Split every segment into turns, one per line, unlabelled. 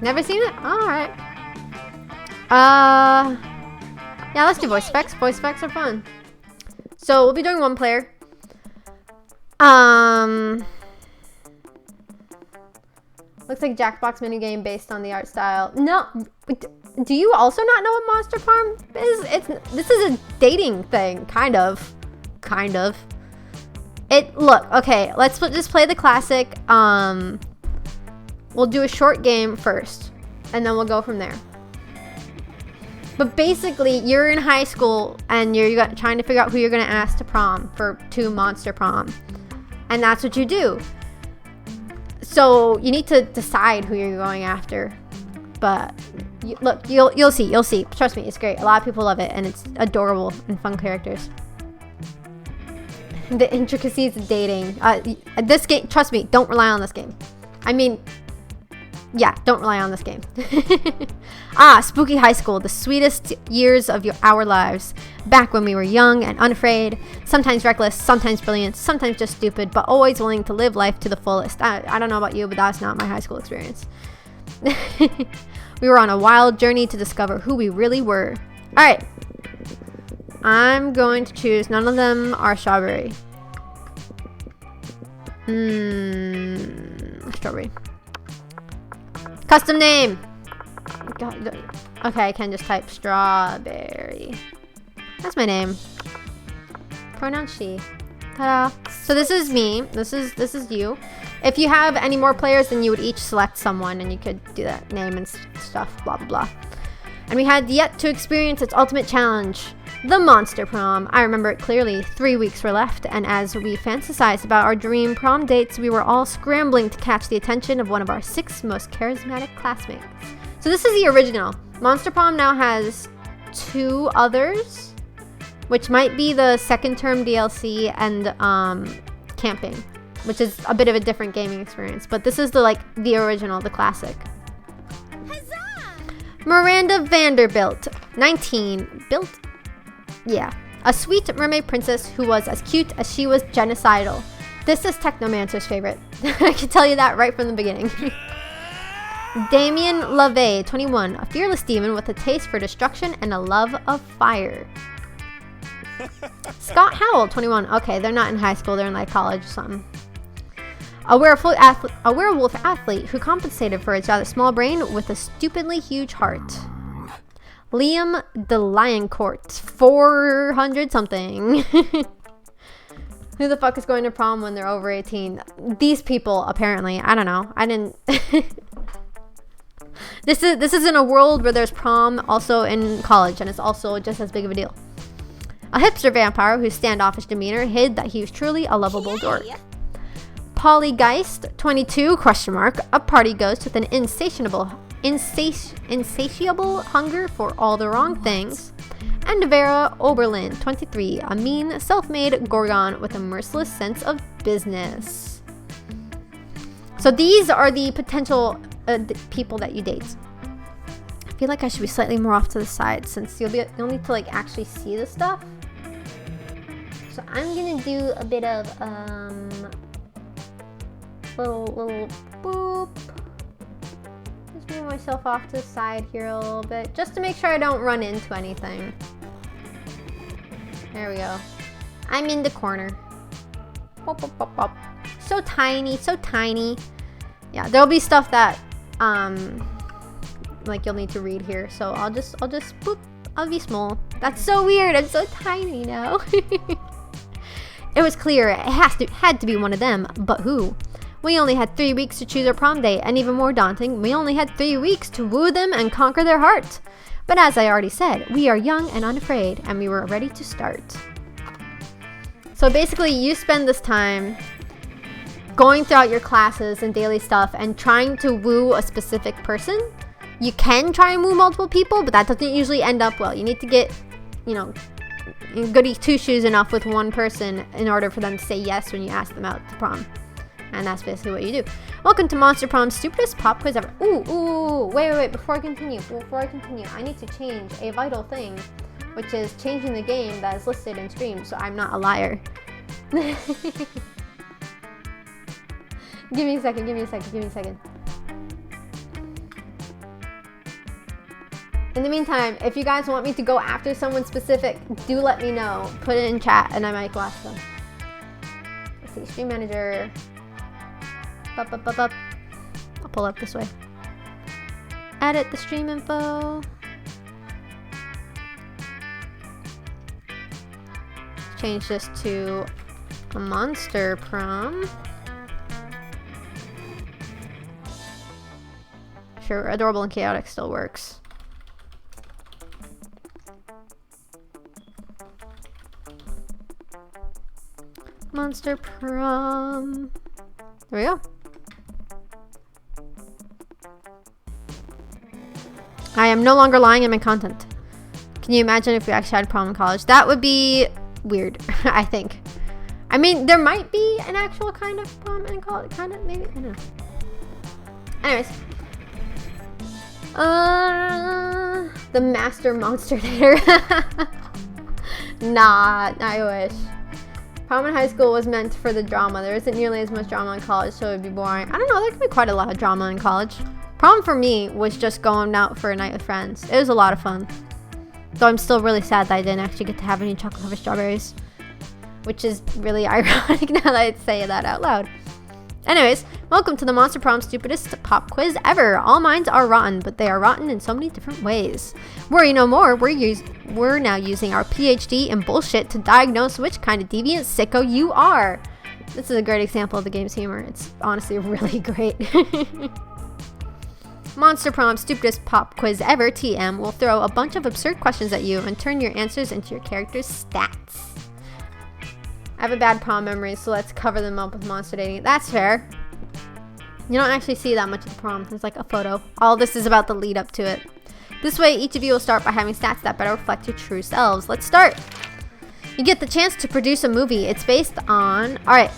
Never seen it? Alright. Yeah, let's do voice effects. Voice effects are fun. So we'll be doing one player. Looks like Jackbox minigame based on the art style. No, do you also not know what Monster Prom is? This is a dating thing, kind of. Look, okay, let's just play the classic. We'll do a short game first, and then we'll go from there. But basically, you're in high school, and you're trying to figure out who you're gonna ask to prom to Monster Prom, and that's what you do. So you need to decide who you're going after. But look, you'll see. Trust me, it's great. A lot of people love it, and it's adorable and fun characters. The intricacies of dating. This game, trust me, don't rely on this game. I mean, yeah, don't rely on this game. Spooky high school, the sweetest years of our lives. Back when we were young and unafraid, sometimes reckless, sometimes brilliant, sometimes just stupid, but always willing to live life to the fullest. I don't know about you, but that's not my high school experience. We were on a wild journey to discover who we really were. All right. I'm going to choose. None of them are strawberry. Strawberry. Custom name. God, okay, I can just type strawberry. That's my name. Pronoun she. Ta-da. So this is me. This is you. If you have any more players, then you would each select someone, and you could do that name and stuff. Blah blah blah. And we had yet to experience its ultimate challenge, the Monster Prom. I remember it clearly. 3 weeks were left, and as we fantasized about our dream prom dates, we were all scrambling to catch the attention of one of our 6 most charismatic classmates. So this is the original. Monster Prom now has 2 others, which might be the second term DLC and camping, which is a bit of a different gaming experience. But this is the original, the classic. Miranda Vanderbilt, 19, built, yeah, a sweet mermaid princess who was as cute as she was genocidal. This is Technomancer's favorite. I can tell you that right from the beginning. Damien LaVey, 21, a fearless demon with a taste for destruction and a love of fire. Scott Howell, 21, okay, they're not in high school, they're in college or something. A werewolf athlete who compensated for its rather small brain with a stupidly huge heart. Liam DeLioncourt, 400 something. Who the fuck is going to prom when they're over 18? These people, apparently. I don't know. I didn't. This is in a world where there's prom also in college, and it's also just as big of a deal. A hipster vampire whose standoffish demeanor hid that he was truly a lovable dork. Polygeist, 22, a party ghost with an insatiable hunger for all the wrong things. And Vera Oberlin, 23, a mean, self-made gorgon with a merciless sense of business. So these are the potential people that you date. I feel like I should be slightly more off to the side since you'll need to actually see this stuff. So I'm gonna do a bit of little boop. Just move myself off to the side here a little bit, just to make sure I don't run into anything. There we go. I'm in the corner. Pop, pop, pop, pop. So tiny, so tiny. Yeah, there'll be stuff that you'll need to read here. So I'll just boop. I'll be small. That's so weird. I'm so tiny now. It was clear it had to be one of them, but who? We only had 3 weeks to choose our prom date, and even more daunting, we only had 3 weeks to woo them and conquer their heart. But as I already said, we are young and unafraid, and we were ready to start. So basically, you spend this time going throughout your classes and daily stuff and trying to woo a specific person. You can try and woo multiple people, but that doesn't usually end up well. You need to get, goody two-shoes enough with one person in order for them to say yes when you ask them out to prom. And that's basically what you do. Welcome to Monster Prom's stupidest pop quiz ever. Wait, before I continue, I need to change a vital thing, which is changing the game that is listed in stream so I'm not a liar. Give me a second. In the meantime, if you guys want me to go after someone specific, do let me know. Put it in chat and I might go after them. Let's see, stream manager. I'll pull up this way. Edit the stream info. Change this to a monster prom. Sure, adorable and chaotic still works. Monster prom. There we go. I am no longer lying in my content. Can you imagine if we actually had prom in college? That would be weird, I think. I mean, there might be an actual kind of prom in college. Kind of, maybe? I don't know. Anyways. The master monster dater. Nah, I wish. Prom in high school was meant for the drama. There isn't nearly as much drama in college, so it'd be boring. I don't know, there could be quite a lot of drama in college. Prom for me was just going out for a night with friends. It was a lot of fun. Though I'm still really sad that I didn't actually get to have any chocolate covered strawberries. Which is really ironic now that I say that out loud. Anyways, welcome to the Monster Prom stupidest pop quiz ever. All minds are rotten, but they are rotten in so many different ways. Worry no more, we're now using our PhD in bullshit to diagnose which kind of deviant sicko you are. This is a great example of the game's humor. It's honestly really great. Monster Prom stupidest pop quiz ever, TM, will throw a bunch of absurd questions at you and turn your answers into your character's stats. I have a bad prom memory, so let's cover them up with monster dating. That's fair. You don't actually see that much of the prom. It's like a photo. All this is about the lead up to it. This way, each of you will start by having stats that better reflect your true selves. Let's start. You get the chance to produce a movie. It's based on... Alright.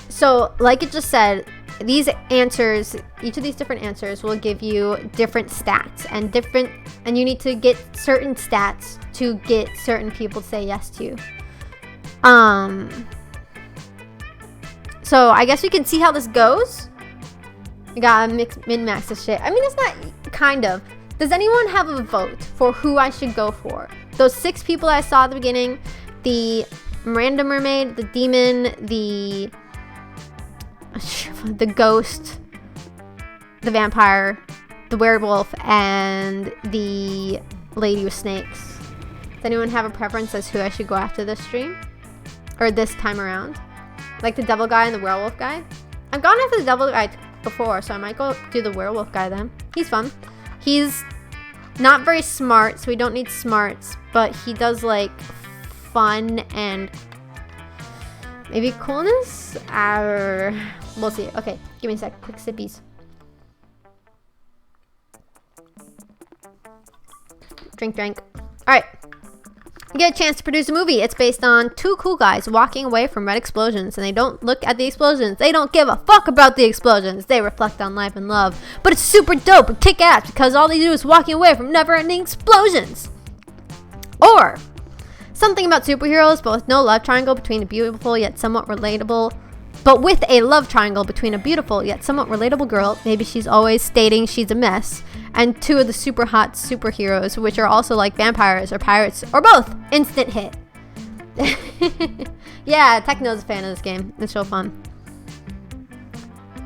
So, like it just said, these answers, each of these different answers will give you different stats. And you need to get certain stats to get certain people to say yes to you. So I guess we can see how this goes. We gotta min-max this shit. I mean, it's not kind of. Does anyone have a vote for who I should go for? Those 6 people I saw at the beginning, the Miranda Mermaid, the demon, the ghost, the vampire, the werewolf, and the lady with snakes. Does anyone have a preference as who I should go after this stream? Or this time around? Like the devil guy and the werewolf guy? I've gone after the devil guy before, so I might go do the werewolf guy then. He's fun. He's not very smart, so we don't need smarts, but he does like fun and maybe coolness? We'll see. Okay, give me a sec. Quick sippies. Drink. Alright. You get a chance to produce a movie. It's based on 2 cool guys walking away from red explosions, and they don't look at the explosions. They don't give a fuck about the explosions. They reflect on life and love. But it's super dope and kick-ass because all they do is walking away from never-ending explosions. Or something about superheroes, but with no love triangle between a beautiful yet somewhat relatable. But with a love triangle between a beautiful yet somewhat relatable girl, maybe she's always stating she's a mess, and 2 of the super hot superheroes, which are also like vampires or pirates or both. Instant hit. Yeah, Techno's a fan of this game. It's so fun.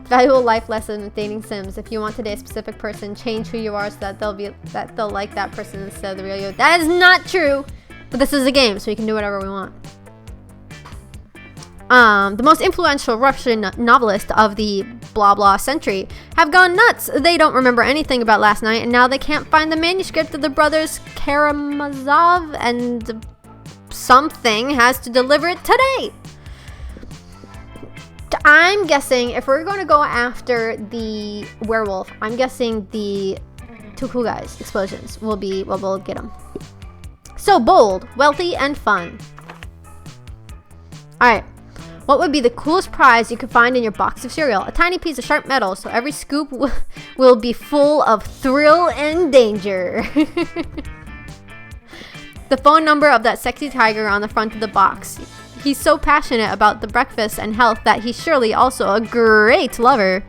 Valuable life lesson with dating sims. If you want to date a specific person, change who you are so that they'll like that person instead of the real you. That is not true. But this is a game, so we can do whatever we want. The most influential Russian novelist of the blah blah century have gone nuts. They don't remember anything about last night, and now they can't find the manuscript of the brothers Karamazov, and something has to deliver it today. I'm guessing if we're going to go after the werewolf, I'm guessing the 2 cool guys explosions will be what will get them. So bold, wealthy, and fun. Alright. What would be the coolest prize you could find in your box of cereal? A tiny piece of sharp metal, so every scoop will be full of thrill and danger. The phone number of that sexy tiger on the front of the box. He's so passionate about the breakfast and health that he's surely also a great lover.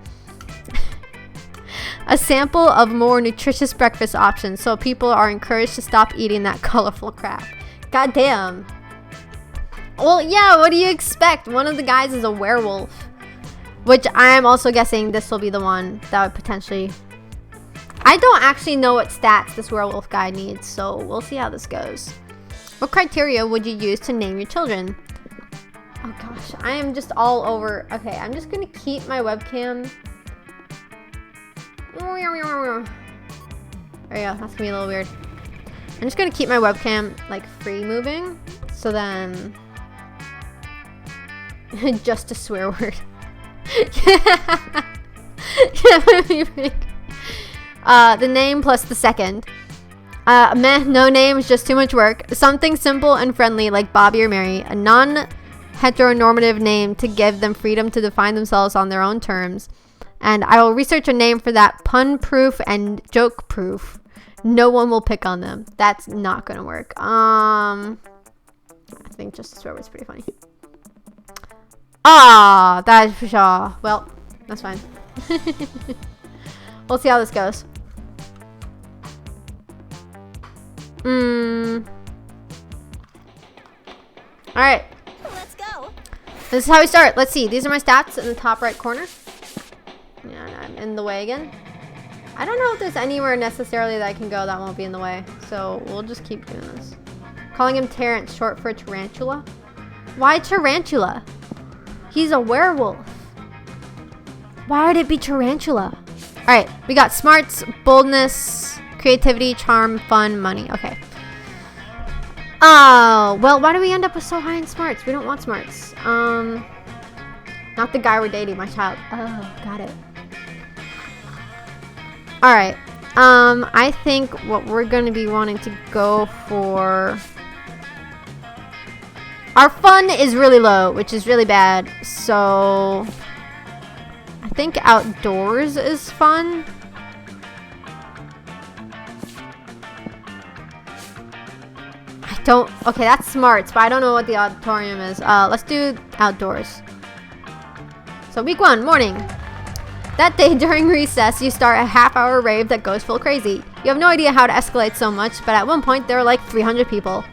A sample of more nutritious breakfast options, so people are encouraged to stop eating that colorful crap. God damn. Well, yeah, what do you expect? One of the guys is a werewolf. Which I am also guessing this will be the one that would potentially... I don't actually know what stats this werewolf guy needs, so we'll see how this goes. What criteria would you use to name your children? Oh gosh, I am just all over. Okay, I'm just gonna keep my webcam. There we go, that's gonna be a little weird. I'm just gonna keep my webcam like free moving, so then just a swear word. The name plus the second. Meh, no name is just too much work. Something simple and friendly like Bobby or Mary. A non-heteronormative name to give them freedom to define themselves on their own terms. And I will research a name for that, pun-proof and joke-proof. No one will pick on them. That's not gonna work. I think just a swear word's pretty funny. That's for sure. Well, that's fine. We'll see how this goes. Alright.
Let's go.
This is how we start. Let's see. These are my stats in the top right corner. Yeah, I'm in the way again. I don't know if there's anywhere necessarily that I can go that won't be in the way. So we'll just keep doing this. Calling him Terrence, short for tarantula. Why tarantula? He's a werewolf. Why would it be tarantula? Alright, we got smarts, boldness, creativity, charm, fun, money. Okay. Oh, well, why do we end up with so high in smarts? We don't want smarts. Not the guy we're dating, my child. Oh, got it. Alright. I think what we're going to be wanting to go for... Our fun is really low, which is really bad. So... I think outdoors is fun. Okay, that's smarts, but I don't know what the auditorium is. Let's do outdoors. So week 1, morning. That day during recess, you start a half-hour rave that goes full crazy. You have no idea how to escalate so much, but at one point there are like 300 people.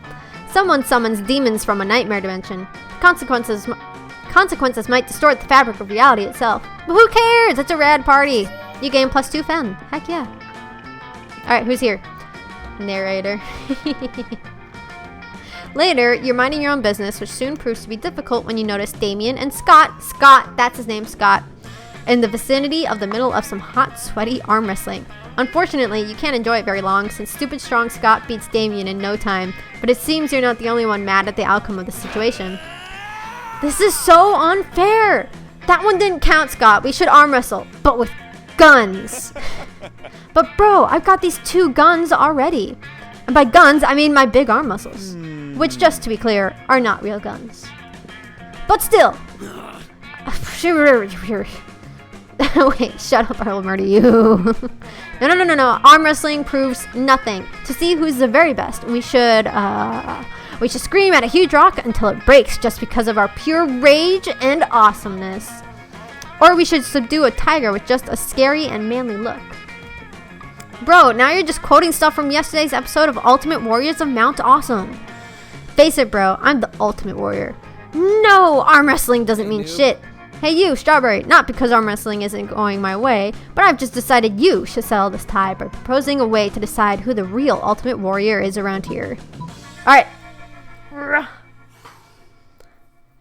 Someone summons demons from a nightmare dimension. Consequences might distort the fabric of reality itself. But who cares? It's a rad party. You gain +2 fun. Heck yeah. Alright, who's here? Narrator. Later, you're minding your own business, which soon proves to be difficult when you notice Damien and Scott, that's his name, Scott, in the vicinity of the middle of some hot, sweaty arm wrestling. Unfortunately, you can't enjoy it very long, since stupid strong Scott beats Damien in no time, but it seems you're not the only one mad at the outcome of the situation. This is so unfair! That one didn't count, Scott. We should arm wrestle, but with guns. But bro, I've got these 2 guns already. And by guns, I mean my big arm muscles. Which, just to be clear, are not real guns. But still. Wait, shut up, I will murder you. No. Arm wrestling proves nothing. To see who's the very best, we should scream at a huge rock until it breaks just because of our pure rage and awesomeness. Or we should subdue a tiger with just a scary and manly look. Bro, now you're just quoting stuff from yesterday's episode of Ultimate Warriors of Mount Awesome. Face it, bro, I'm the Ultimate Warrior. No, arm wrestling doesn't mean shit. Hey you, Strawberry, not because arm wrestling isn't going my way, but I've just decided you should settle this tie by proposing a way to decide who the real Ultimate Warrior is around here. Alright.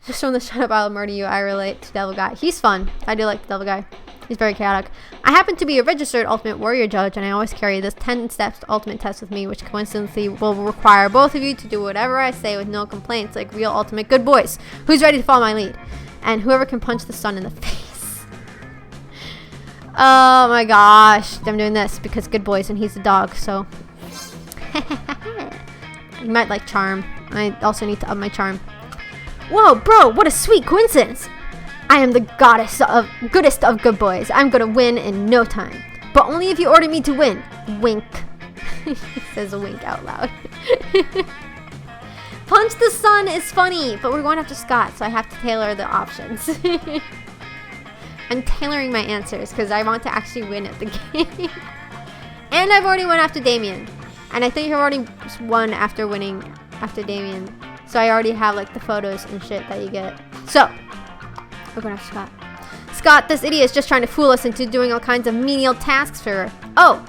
Just from the shut up, I'll murder you, I relate to Devil Guy. He's fun. I do like the Devil Guy. He's very chaotic. I happen to be a registered Ultimate Warrior judge, and I always carry this 10 steps ultimate test with me, which coincidentally will require both of you to do whatever I say with no complaints, like real ultimate good boys. Who's ready to follow my lead? And whoever can punch the sun in the face. Oh my gosh. I'm doing this because good boys, and he's a dog, so. You might like charm. I also need to up my charm. Whoa, bro, what a sweet coincidence. I am the goodest of good boys. I'm gonna win in no time. But only if you order me to win. Wink. He says a wink out loud. Punch the sun is funny, but we're going after Scott, so I have to tailor the options. I'm tailoring my answers because I want to actually win at the game. And I've already won after Damien. And I think I've already won after winning after Damien. So I already have like the photos and shit that you get. So, we're going after Scott. Scott, this idiot is just trying to fool us into doing all kinds of menial tasks for her. Oh,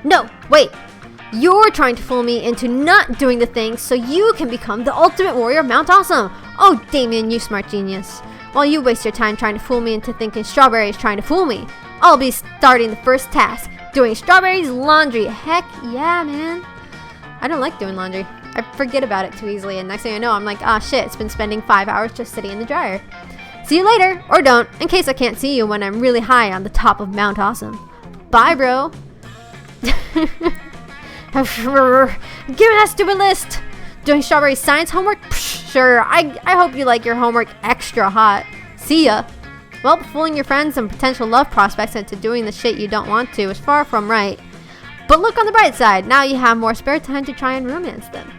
no, wait. You're trying to fool me into not doing the things so you can become the ultimate warrior of Mount Awesome. Oh, Damien, you smart genius. While you waste your time trying to fool me into thinking Strawberry is trying to fool me, I'll be starting the first task, doing Strawberry's laundry. Heck yeah, man. I don't like doing laundry. I forget about it too easily, and next thing I know, I'm like, ah, shit, it's been spending 5 hours just sitting in the dryer. See you later, or don't, in case I can't see you when I'm really high on the top of Mount Awesome. Bye, bro. Give me that stupid list. Doing Strawberry's science homework? Psh, sure, I hope you like your homework extra hot. See ya. Well, fooling your friends and potential love prospects into doing the shit you don't want to is far from right. But look on the bright side, now you have more spare time to try and romance them.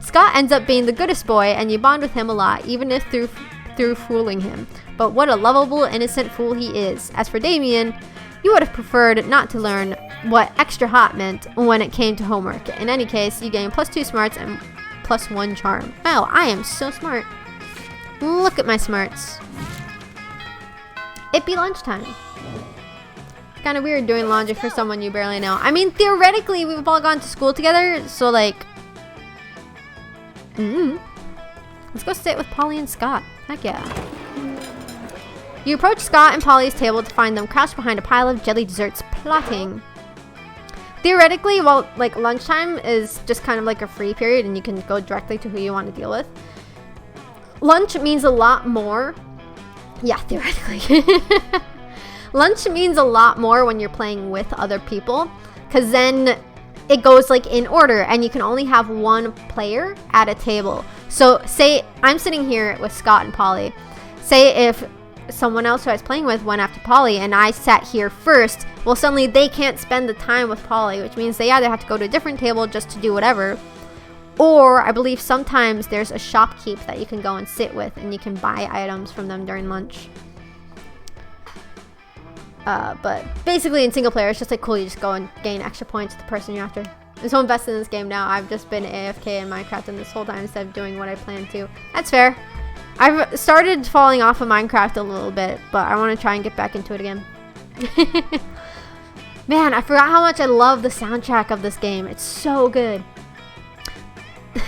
Scott ends up being the goodest boy, and you bond with him a lot, even if through fooling him. But what a lovable, innocent fool he is. As for Damien, you would have preferred not to learn what extra hot meant when it came to homework. In any case, you gain +2 smarts and +1 charm. Wow, I am so smart. Look at my smarts. It be lunchtime. Kind of weird doing laundry for someone you barely know. I mean, theoretically, we've all gone to school together, so like... Let's go sit with Polly and Scott. Heck yeah. You approach Scott and Polly's table to find them crouched behind a pile of jelly desserts, plotting. Theoretically, well, like lunchtime is just kind of like a free period and you can go directly to who you want to deal with. Lunch means a lot more. Yeah, theoretically. Lunch means a lot more when you're playing with other people, because then it goes like in order and you can only have one player at a table. So say I'm sitting here with Scott and Polly. Say if someone else who I was playing with went after Polly and I sat here first, well, suddenly they can't spend the time with Polly, which means they either have to go to a different table just to do whatever, or I believe sometimes there's a shopkeep that you can go and sit with and you can buy items from them during lunch. But basically in single player, it's just like cool, you just go and gain extra points with the person you're after. I'm so invested in this game now, I've just been AFK in Minecraft and this whole time instead of doing what I planned to. That's fair. I've started falling off of Minecraft a little bit, but I want to try and get back into it again. Man, I forgot how much I love the soundtrack of this game. It's so good.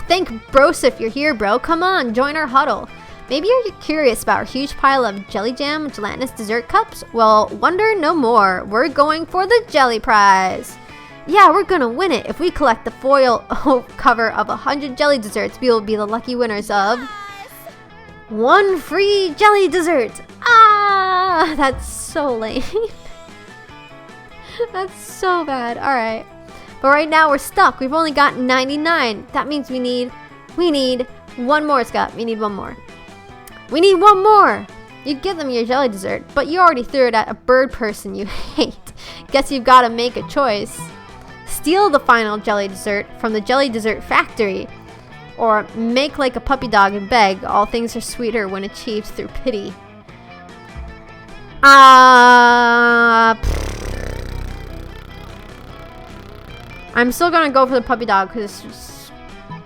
Thank Bros if you're here, bro. Come on, join our huddle. Maybe you're curious about our huge pile of jelly jam gelatinous dessert cups? Well, wonder no more. We're going for the jelly prize. Yeah, we're gonna win it. If we collect the foil cover of 100 jelly desserts, we will be the lucky winners of 1 free jelly dessert. Ah, that's so lame. That's so bad. All right, but right now we're stuck. We've only got 99. That means we need one more, Scott. We need one more. We need one more. You give them your jelly dessert, but you already threw it at a bird person you hate. Guess you've got to make a choice. Steal the final jelly dessert from the jelly dessert factory, or make like a puppy dog and beg. All things are sweeter when achieved through pity. I'm still gonna go for the puppy dog because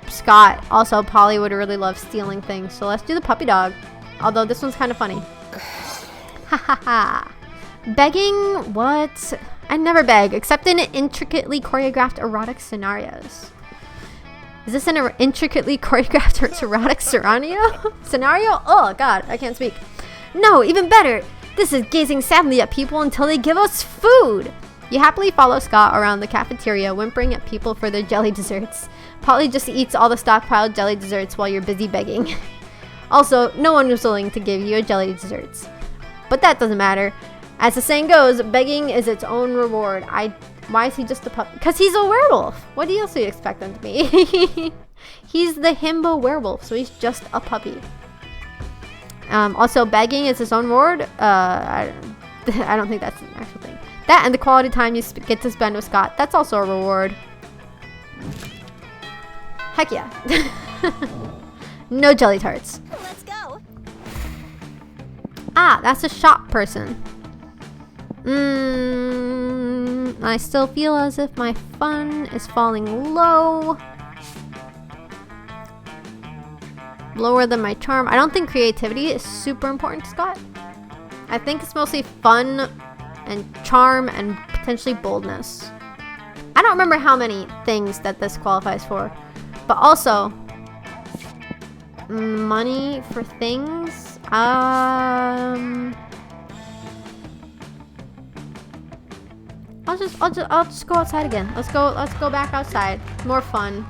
Scott, also Polly, would really love stealing things. So let's do the puppy dog. Although this one's kind of funny. Ha ha ha. Begging? What? I never beg, except in intricately choreographed erotic scenarios. Is this an intricately choreographed erotic scenario? Oh god, I can't speak. No, even better. This is gazing sadly at people until they give us food. You happily follow Scott around the cafeteria, whimpering at people for their jelly desserts. Polly just eats all the stockpiled jelly desserts while you're busy begging. Also, no one was willing to give you a jelly desserts. But that doesn't matter. As the saying goes, begging is its own reward. Why is he just a pup? Because he's a werewolf. What else do you expect him to be? He's the himbo werewolf, so he's just a puppy. Also, begging is its own reward. I don't think that's an actual thing. That and the quality time you get to spend with Scott, that's also a reward. Heck yeah. No jelly tarts.
Let's go.
Ah, that's a shop person. I still feel as if my fun is falling low. Lower than my charm. I don't think creativity is super important, Scott. I think it's mostly fun and charm and potentially boldness. I don't remember how many things that this qualifies for. But also, money for things. I'll just go outside again. Let's go back outside. More fun.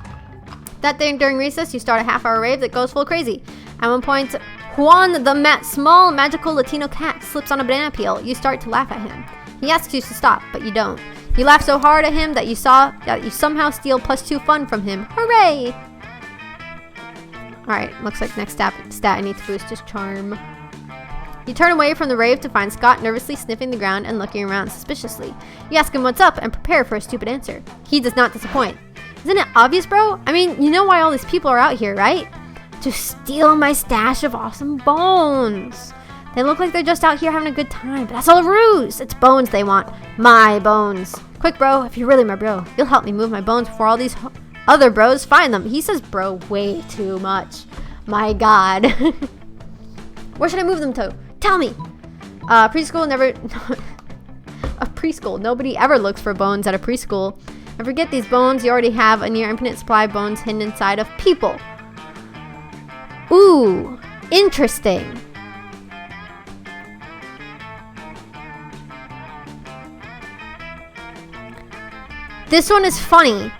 That day during recess, you start a half-hour rave that goes full crazy. At one point, Juan, the small magical Latino cat, slips on a banana peel. You start to laugh at him. He asks you to stop, but you don't. You laugh so hard at him that you somehow steal +2 fun from him. Hooray! Alright, looks like next stat I need to boost is charm. You turn away from the rave to find Scott nervously sniffing the ground and looking around suspiciously. You ask him what's up and prepare for a stupid answer. He does not disappoint. Isn't it obvious, bro? I mean, you know why all these people are out here, right? To steal my stash of awesome bones. They look like they're just out here having a good time, but that's all a ruse. It's bones they want. My bones. Quick, bro, if you're really my bro, you'll help me move my bones before all these other bros find them. He says bro way too much. My God. Where should I move them to? Tell me. Preschool never... A preschool. Nobody ever looks for bones at a preschool. And forget these bones. You already have a near infinite supply of bones hidden inside of people. Ooh. Interesting. This one is funny.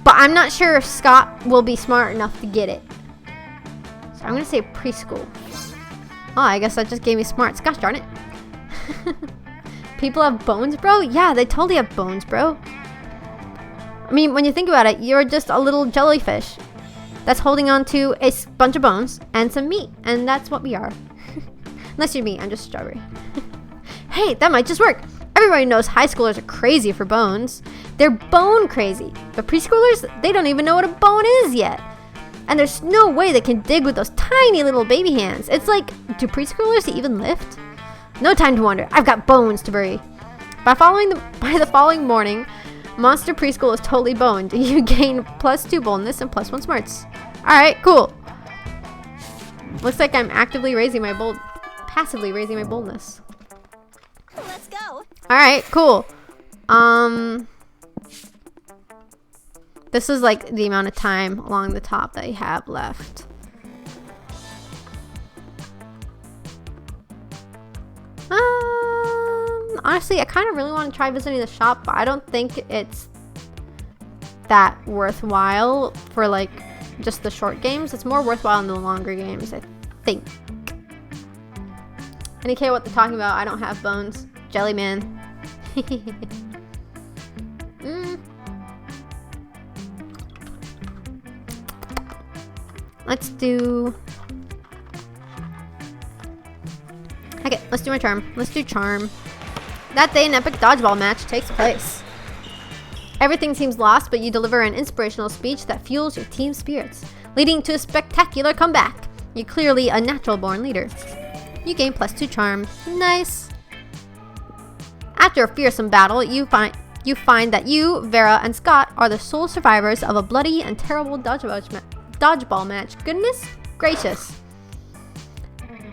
But I'm not sure if Scott will be smart enough to get it. So I'm going to say preschool. Oh, I guess that just gave me smarts. Gosh darn it. People have bones, bro? Yeah, they totally have bones, bro. I mean, when you think about it, you're just a little jellyfish that's holding on to a bunch of bones and some meat. And that's what we are. Unless you're me, I'm just strawberry. Hey, that might just work. Everybody knows high schoolers are crazy for bones. They're bone crazy. But preschoolers, they don't even know what a bone is yet. And there's no way they can dig with those tiny little baby hands. It's like, do preschoolers even lift? No time to wonder. I've got bones to bury. By the following morning, Monster Preschool is totally boned. You gain +2 boldness and +1 smarts. Alright, cool. Looks like I'm passively raising my boldness.
Let's go.
Alright, cool. This is like the amount of time along the top that you have left. Honestly, I kind of really want to try visiting the shop, but I don't think it's that worthwhile for like just the short games. It's more worthwhile in the longer games, I think. Any care what they're talking about? I don't have bones. Jelly man. Let's do... Okay, let's do my charm. Let's do charm. That day, an epic dodgeball match takes place. Everything seems lost, but you deliver an inspirational speech that fuels your team's spirits, leading to a spectacular comeback. You're clearly a natural-born leader. You gain +2 charm. Nice. After a fearsome battle, you find that you, Vera, and Scott are the sole survivors of a bloody and terrible dodgeball match. Goodness gracious.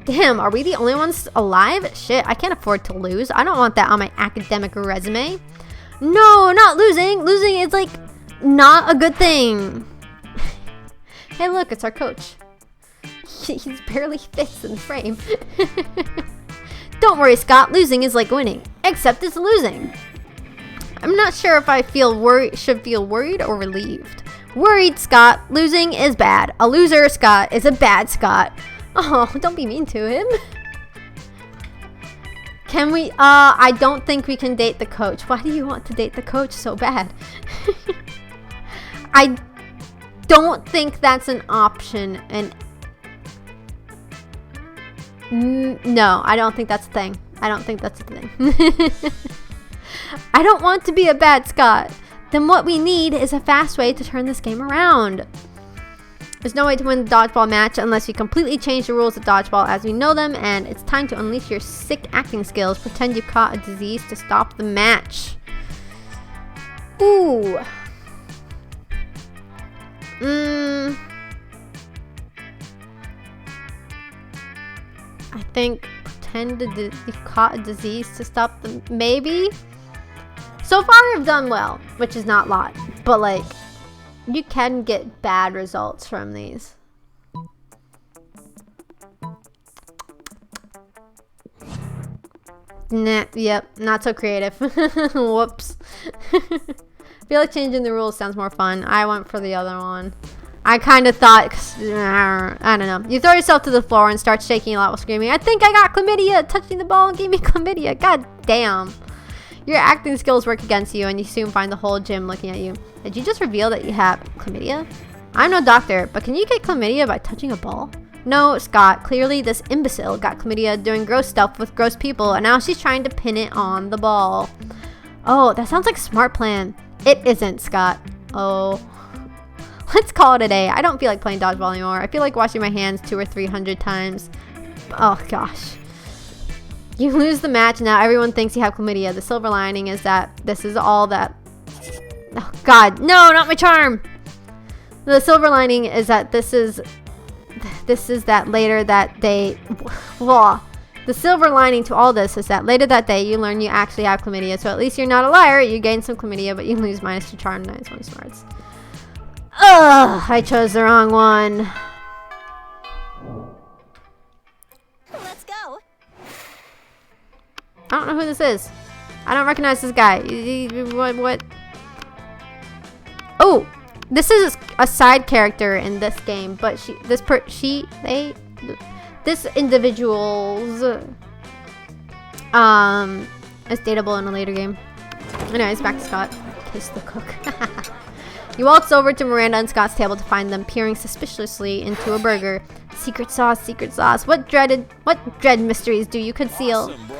Damn, are we the only ones alive? Shit, I can't afford to lose. I don't want that on my academic resume. No, not losing. Losing is like not a good thing. Hey, look, it's our coach. He's barely fits in the frame. Don't worry, Scott. Losing is like winning, except it's losing. I'm not sure if I should feel worried or relieved. Worried, Scott. Losing is bad. A loser, Scott, is a bad Scott. Oh, don't be mean to him. Can we, I don't think we can date the coach. Why do you want to date the coach so bad? I don't think that's an option. And no, I don't think that's a thing. I don't think that's a thing. I don't want to be a bad Scott. Then what we need is a fast way to turn this game around. There's no way to win the dodgeball match unless you completely change the rules of dodgeball as we know them, and it's time to unleash your sick acting skills. Pretend you caught a disease to stop the match. Ooh. I think pretend you caught a disease to stop the... Maybe? So far I've done well, which is not a lot. But like... You can get bad results from these. Nah, yep, not so creative. Whoops. I feel like changing the rules sounds more fun. I went for the other one. I kind of thought, I don't know. You throw yourself to the floor and start shaking a lot while screaming, I think I got chlamydia! Touching the ball gave me chlamydia. God damn. Your acting skills work against you and you soon find the whole gym looking at you. Did you just reveal that you have chlamydia? I'm no doctor, but can you get chlamydia by touching a ball? No, Scott. Clearly this imbecile got chlamydia doing gross stuff with gross people and now she's trying to pin it on the ball. Oh, that sounds like a smart plan. It isn't, Scott. Oh. Let's call it a day. I don't feel like playing dodgeball anymore. I feel like washing my hands 200 or 300 times. Oh, gosh. You lose the match, now everyone thinks you have chlamydia. The silver lining is that this is all that... Oh, God. No, not my charm! The silver lining is that this is that later that day... Blah. The silver lining to all this is that later that day, you learn you actually have chlamydia. So at least you're not a liar. You gain some chlamydia, but you lose -2 charm, -1 smarts. Ugh, I chose the wrong one.
Let's go.
I don't know who this is. I don't recognize this guy. What? Oh, this is a side character in this game, but this individual's is dateable in a later game. Anyways, back to Scott. Kiss the cook. You waltz over to Miranda and Scott's table to find them peering suspiciously into a burger. Secret sauce, secret sauce. What dread mysteries do you conceal?
Awesome, bro.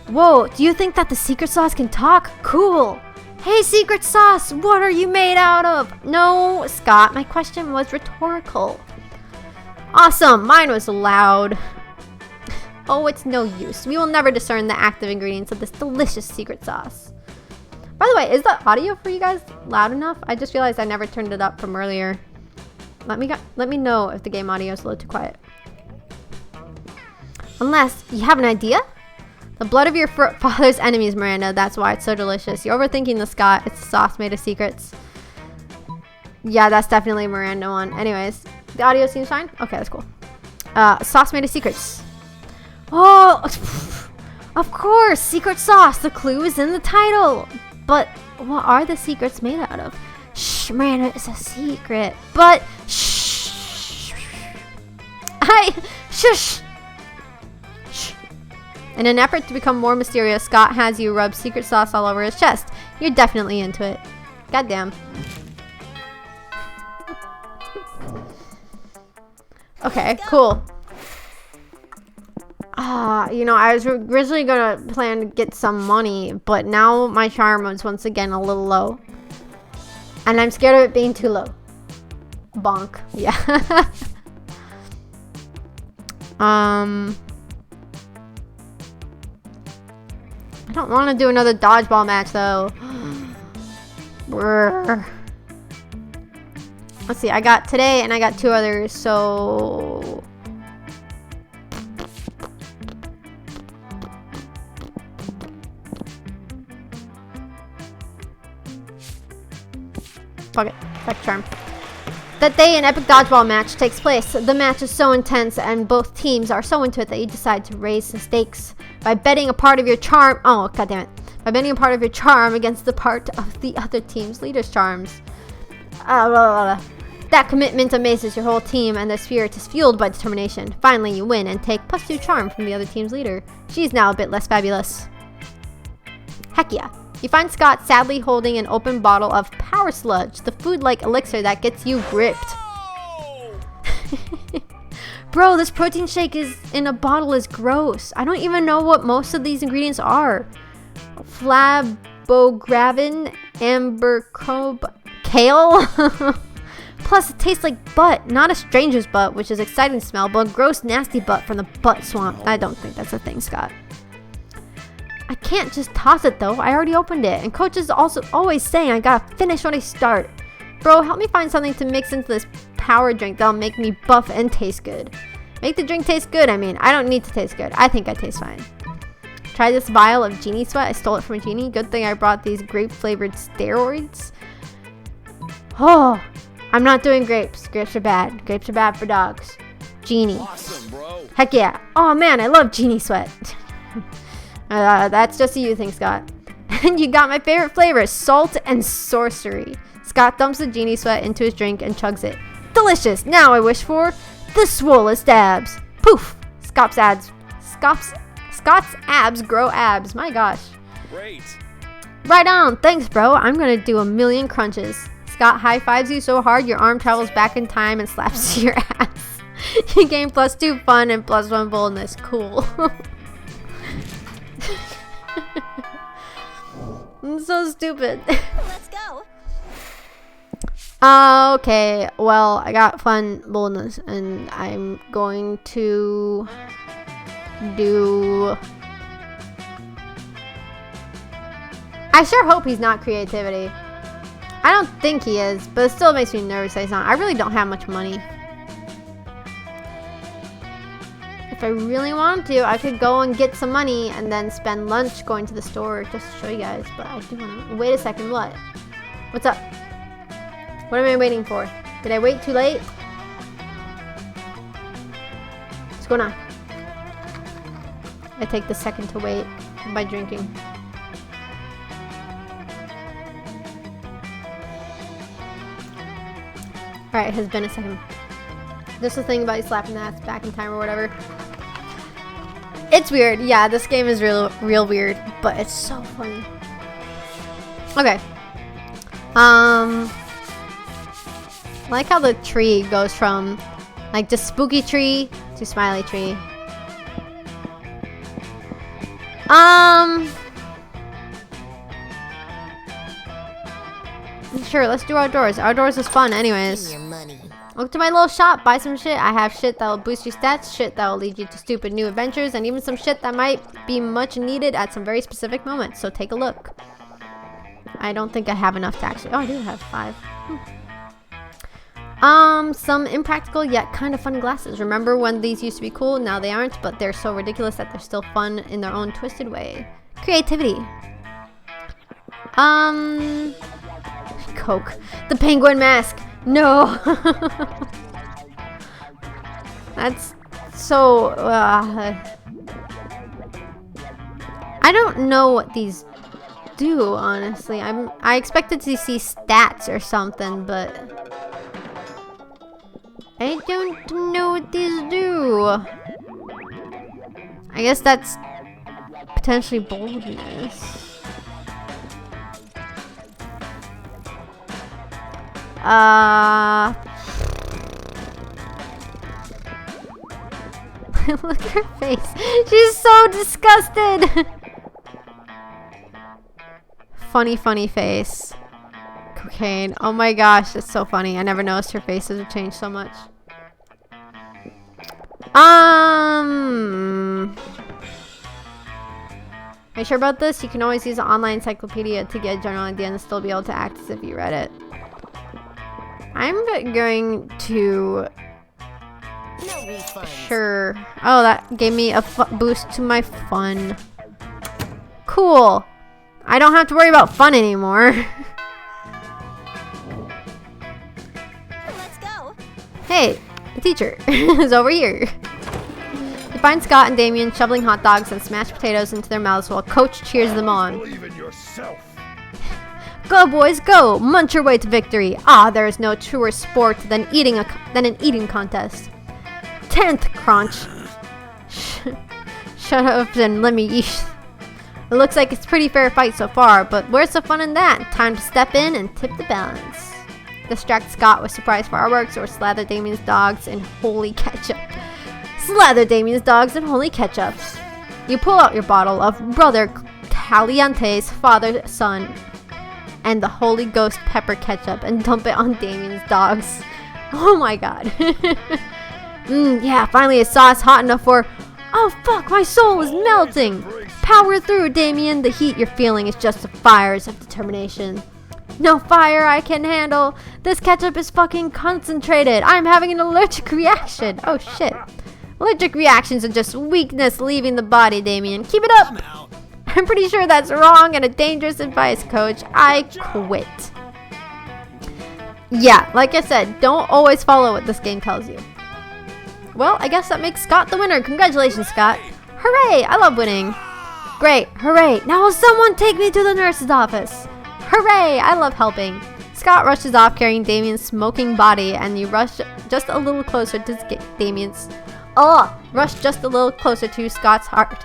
Whoa, do you think that the secret sauce can talk? Cool. Hey, secret sauce, what are you made out of? No, Scott, my question was rhetorical. Awesome, mine was loud. Oh, it's no use. We will never discern the active ingredients of this delicious secret sauce. By the way, is the audio for you guys loud enough? I just realized I never turned it up from earlier. Let me know if the game audio is a little too quiet. Unless you have an idea? The blood of your father's enemies, Miranda. That's why it's so delicious. You're overthinking the Scott. It's a sauce made of secrets. Yeah, that's definitely a Miranda one. Anyways, the audio seems fine. Okay, that's cool. Sauce made of secrets. Oh, of course, secret sauce. The clue is in the title. But what are the secrets made out of? Shh, Miranda, it's a secret. But shh. Shush. Shh. In an effort to become more mysterious, Scott has you rub secret sauce all over his chest. You're definitely into it. Goddamn. Okay, cool. You know, I was originally gonna plan to get some money, but now my charm is once again a little low. And I'm scared of it being too low. Bonk. Yeah. I don't want to do another dodgeball match though. Brr. Let's see, I got today and I got 2 others, so... Fuck it. Back charm. That day, an epic dodgeball match takes place. The match is so intense and both teams are so into it that you decide to raise the stakes by betting a part of your charm. Oh, goddammit. By betting a part of your charm against the part of the other team's leader's charms. That commitment amazes your whole team and their spirit is fueled by determination. Finally, you win and take +2 charm from the other team's leader. She's now a bit less fabulous. Heck yeah. You find Scott sadly holding an open bottle of Power Sludge, the food-like elixir that gets you ripped. Bro, this protein shake in a bottle is gross. I don't even know what most of these ingredients are. Flabogravin, ambercrobe, kale. Plus, it tastes like butt. Not a stranger's butt, which is exciting smell, but a gross, nasty butt from the butt swamp. I don't think that's a thing, Scott. I can't just toss it, though. I already opened it. And Coach is also always saying I gotta finish when I start. Bro, help me find something to mix into this power drink that'll make me buff and taste good. Make the drink taste good, I mean. I don't need to taste good. I think I taste fine. Try this vial of genie sweat. I stole it from a genie. Good thing I brought these grape-flavored steroids. Oh, I'm not doing grapes. Grapes are bad. Grapes are bad for dogs. Genie.
Awesome, bro.
Heck yeah. Oh man, I love genie sweat. That's just a you thing, Scott. And you got my favorite flavor, salt and sorcery. Scott dumps the genie sweat into his drink and chugs it. Delicious. Now I wish for the swollest abs. Poof. Scott's abs grow abs. My gosh.
Great.
Right on. Thanks, bro. I'm gonna do a million crunches. Scott high-fives you so hard your arm travels back in time and slaps your ass. You gain +2 fun and +1 boldness. Cool. I'm so stupid.
Let's go.
Okay, well, I got fun boldness, and I'm going to do... I sure hope he's not creativity. I don't think he is, but it still makes me nervous that he's not. I really don't have much money. If I really wanted to, I could go and get some money and then spend lunch going to the store just to show you guys, but I do want to... Wait a second, what? What's up? What am I waiting for? Did I wait too late? What's going on? I take the second to wait by drinking. Alright, it has been a second. Just the thing about you slapping the ass back in time or whatever. It's weird. Yeah, this game is real weird, but it's so funny. Okay. I like how the tree goes from like just spooky tree to smiley tree. Sure, let's do outdoors. Outdoors is fun anyways.
Your money.
Look to my little shop, buy some shit. I have shit that will boost your stats, shit that will lead you to stupid new adventures, and even some shit that might be much needed at some very specific moments. So take a look. I don't think I have enough to actually... Oh, I do have 5. Some impractical yet kind of fun glasses. Remember when these used to be cool? Now they aren't, but they're so ridiculous that they're still fun in their own twisted way. Creativity. Coke. The penguin mask. No. That's so... I don't know what these do, honestly. I expected to see stats or something, but I don't know what these do. I guess that's potentially boldness. Look at her face. She's so disgusted. Funny face. Cocaine. Oh my gosh, that's so funny. I never noticed her faces have changed so much. Are you sure about this? You can always use an online encyclopedia to get a general idea and still be able to act as if you read it. I'm going to...
No refunds.
Sure. Oh, that gave me a boost to my fun. Cool. I don't have to worry about fun anymore.
Let's go.
Hey, the teacher is over here. You find Scott and Damien shoveling hot dogs and smashed potatoes into their mouths while Coach cheers them on.
Believe in yourself.
Go, boys, go! Munch your way to victory. Ah, there is no truer sport than an eating contest. 10th crunch. Shut up and let me eat. It looks like it's a pretty fair fight so far, but where's the fun in that? Time to step in and tip the balance. Distract Scott with surprise fireworks or slather Damien's dogs in holy ketchup. Slather Damien's dogs in holy ketchup. You pull out your bottle of Brother Caliente's father, son, and the Holy Ghost pepper ketchup and dump it on Damien's dogs. Oh my god. Yeah, finally a sauce hot enough for... Oh fuck, my soul is melting! Power through, Damien. The heat you're feeling is just the fires of determination. No fire I can handle. This ketchup is fucking concentrated. I'm having an allergic reaction. Oh shit. Allergic reactions are just weakness leaving the body, Damien. Keep it up! I'm pretty sure that's wrong and a dangerous advice, coach. I quit. Yeah, like I said, don't always follow what this game tells you. Well, I guess that makes Scott the winner. Congratulations, Scott. Hooray! I love winning. Great. Hooray. Now will someone take me to the nurse's office? Hooray! I love helping. Scott rushes off carrying Damien's smoking body, and you rush just a little closer to rush just a little closer to Scott's heart.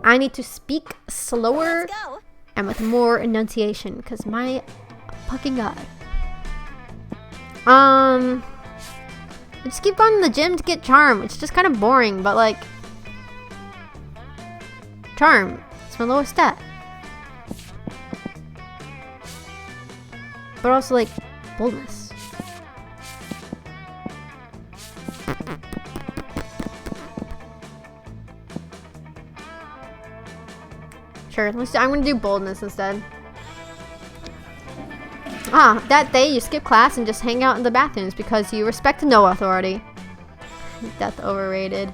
I need to speak slower
Let's go.
and with more enunciation, because my fucking god. I just keep going to the gym to get charm. It's just kind of boring, but like, charm, it's my lowest stat. But also like, boldness. Sure, I'm gonna do boldness instead. That day you skip class and just hang out in the bathrooms because you respect no authority. Death overrated.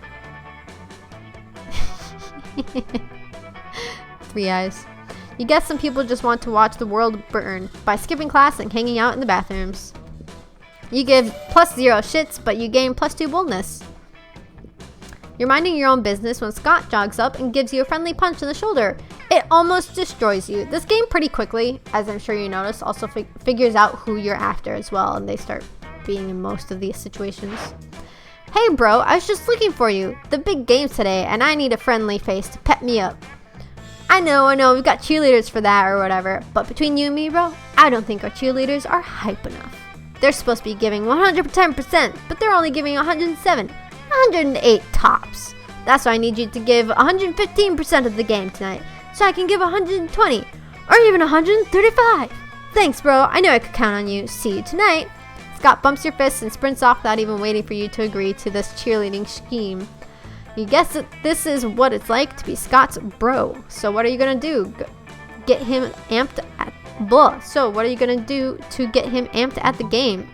3 eyes. You guess some people just want to watch the world burn by skipping class and hanging out in the bathrooms. You give +0 shits, but you gain +2 boldness. You're minding your own business when Scott jogs up and gives you a friendly punch in the shoulder. It almost destroys you. This game pretty quickly, as I'm sure you noticed, also figures out who you're after as well, and they start being in most of these situations. Hey bro, I was just looking for you. The big game's today, and I need a friendly face to pep me up. I know, we've got cheerleaders for that or whatever, but between you and me, bro, I don't think our cheerleaders are hype enough. They're supposed to be giving 110%, but they're only giving 107, 108 tops. That's why I need you to give 115% of the game tonight, so I can give 120, or even 135. Thanks, bro. I knew I could count on you. See you tonight. Scott bumps your fists and sprints off without even waiting for you to agree to this cheerleading scheme. You guess that this is what it's like to be Scott's bro. So what are you gonna do? Get him amped at So what are you gonna do to get him amped at the game?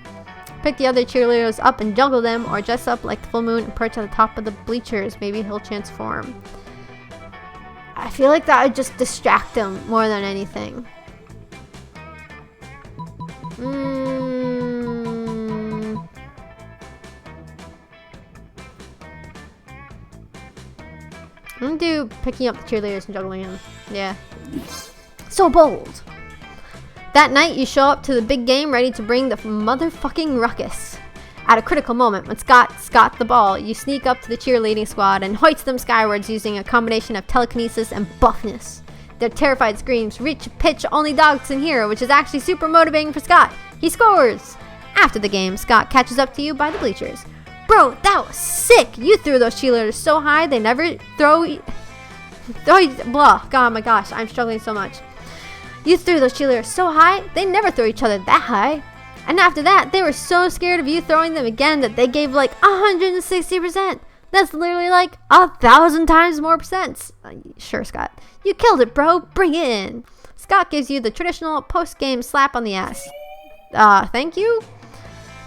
Pick the other cheerleaders up and juggle them, or dress up like the full moon and perch at the top of the bleachers. Maybe he'll transform. I feel like that would just distract him more than anything. I'm gonna do picking up the cheerleaders and juggling them. Yeah. So bold. That night, you show up to the big game ready to bring the motherfucking ruckus. At a critical moment, when Scott the ball, you sneak up to the cheerleading squad and hoist them skywards using a combination of telekinesis and buffness. Their terrified screams reach a pitch only dogs can hear, which is actually super motivating for Scott. He scores! After the game, Scott catches up to you by the bleachers. Bro, that was sick! You threw those cheerleaders so high they never blah. God, my gosh, I'm struggling so much. You threw those cheerleaders so high, they never throw each other that high. And after that, they were so scared of you throwing them again that they gave like 160%. That's literally like 1,000 times more percents. Sure, Scott. You killed it, bro. Bring it in. Scott gives you the traditional post-game slap on the ass. Thank you?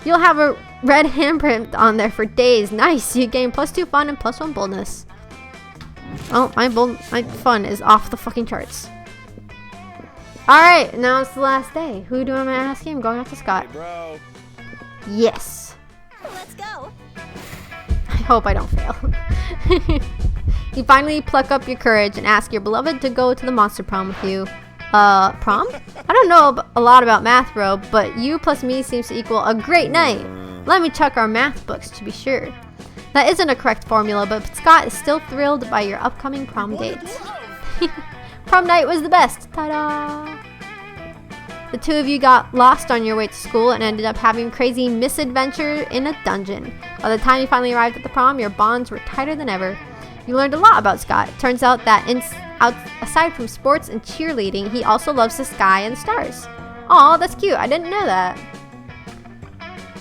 You'll have a red handprint on there for days. Nice. You gain +2 fun and +1 boldness. Oh, my fun is off the fucking charts. Alright, now it's the last day. Who do I ask? I'm going after Scott.
Hey, bro.
Yes. Let's go.
I hope I don't fail. You finally pluck up your courage and ask your beloved to go to the monster prom with you. Prom? I don't know a lot about math, bro, but you plus me seems to equal a great night. Let me check our math books to be sure. That isn't a correct formula, but Scott is still thrilled by your upcoming prom date. Prom night was the best. Ta-da! The two of you got lost on your way to school and ended up having crazy misadventure in a dungeon. By the time you finally arrived at the prom, your bonds were tighter than ever. You learned a lot about Scott. It turns out that aside from sports and cheerleading, he also loves the sky and the stars. Aw, that's cute. I didn't know that.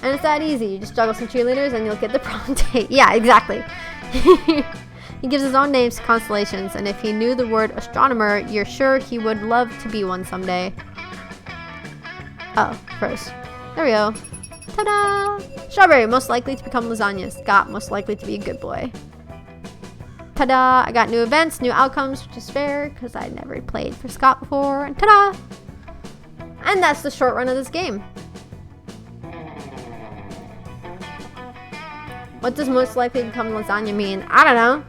And it's that easy. You just juggle some cheerleaders and you'll get the prom date. Yeah, exactly. He gives his own names to constellations, and if he knew the word astronomer, you're sure he would love to be one someday. Oh, froze. There we go. Ta-da! Strawberry, most likely to become lasagna. Scott, most likely to be a good boy. Ta-da! I got new events, new outcomes, which is fair, because I never played for Scott before. And ta-da! And that's the short run of this game. What does most likely become lasagna mean? I don't know.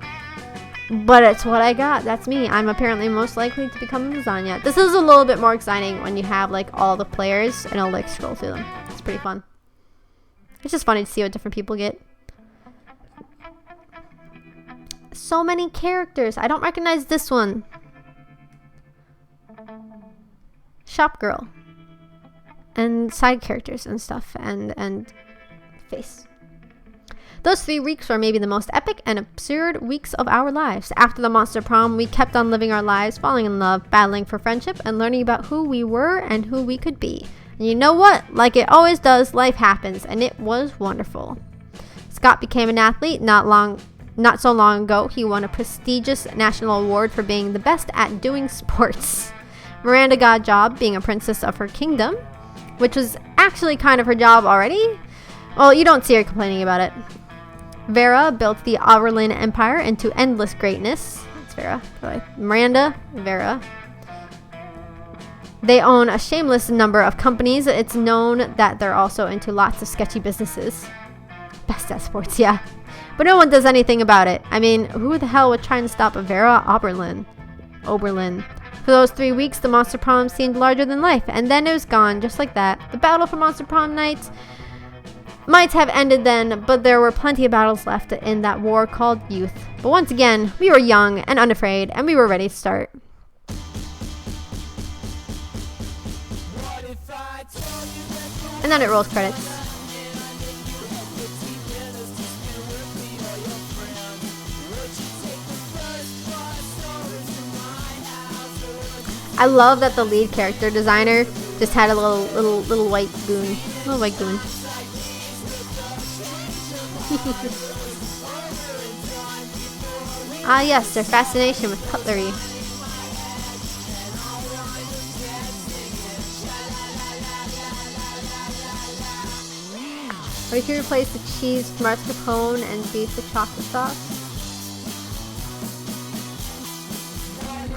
But it's what I got. That's me. I'm apparently most likely to become lasagna. This is a little bit more exciting when you have like all the players and I'll like scroll through them. It's pretty fun. It's just funny to see what different people get. So many characters. I don't recognize this one. Shop girl. And side characters and stuff. And face. Those 3 weeks were maybe the most epic and absurd weeks of our lives. After the monster prom, we kept on living our lives, falling in love, battling for friendship, and learning about who we were and who we could be. And you know what? Like it always does, life happens, and it was wonderful. Scott became an athlete not so long ago. He won a prestigious national award for being the best at doing sports. Miranda got a job being a princess of her kingdom, which was actually kind of her job already. Well, you don't see her complaining about it. Vera built the Overland Empire into endless greatness. That's Vera. Miranda, Vera. They own a shameless number of companies. It's known that they're also into lots of sketchy businesses. Best at sports, yeah. But no one does anything about it. I mean, who the hell would try and stop Vera Oberlin? For those 3 weeks, the Monster Prom seemed larger than life, and then it was gone, just like that. The battle for Monster Prom nights might have ended then, but there were plenty of battles left in that war called youth. But once again, we were young and unafraid, and we were ready to start. And then it rolls credits. I love that the lead character designer just had a little white goon. Little white goon. Ah yes, their fascination with cutlery. What if you replace the cheese with mascarpone and beef with chocolate sauce?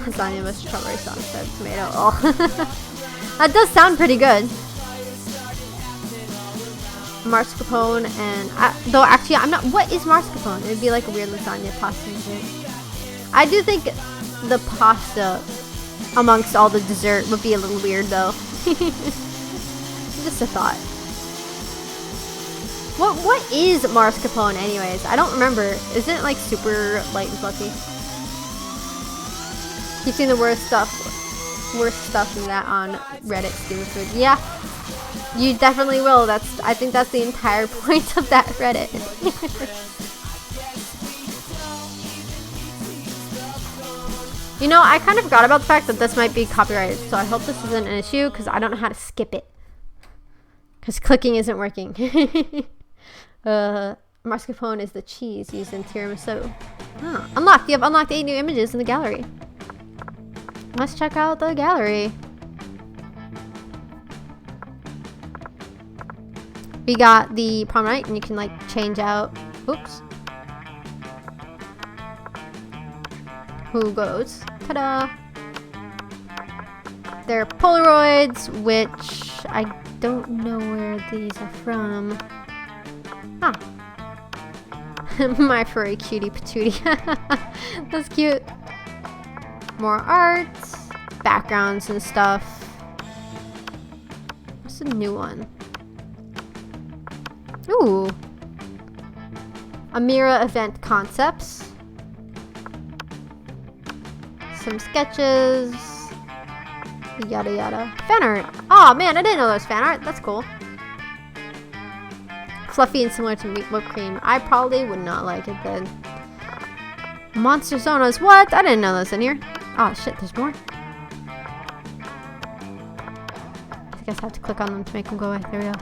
Lasagna with strawberry sauce instead of tomato. Oh. That does sound pretty good. Mascarpone and though actually I'm not. What is mascarpone? It would be like a weird lasagna pasta dessert. I do think the pasta amongst all the dessert would be a little weird though. Just a thought. What is mascarpone anyways? I don't remember. Isn't it like super light and fluffy? Keep seeing the worst stuff than that on Reddit. Stupid food. Yeah. You definitely will. I think that's the entire point of that Reddit. You know, I kind of forgot about the fact that this might be copyrighted, so I hope this isn't an issue because I don't know how to skip it. Because clicking isn't working. Mascarpone is the cheese used in tiramisu. Oh, unlocked. You have unlocked 8 new images in the gallery. Let's check out the gallery. We got the prom night, and you can like change out. Oops. Who goes? Ta-da! They're Polaroids, which I don't know where these are from. Ah. My furry cutie patootie. That's cute. More art, backgrounds and stuff. What's the new one? Ooh. Amira event concepts. Some sketches. Yada yada. Fan art. Oh man, I didn't know there was fan art. That's cool. Fluffy and similar to whipped cream. I probably would not like it then. Monster Sonas. What? I didn't know this in here. Oh shit, there's more. I guess I have to click on them to make them go away. There we go.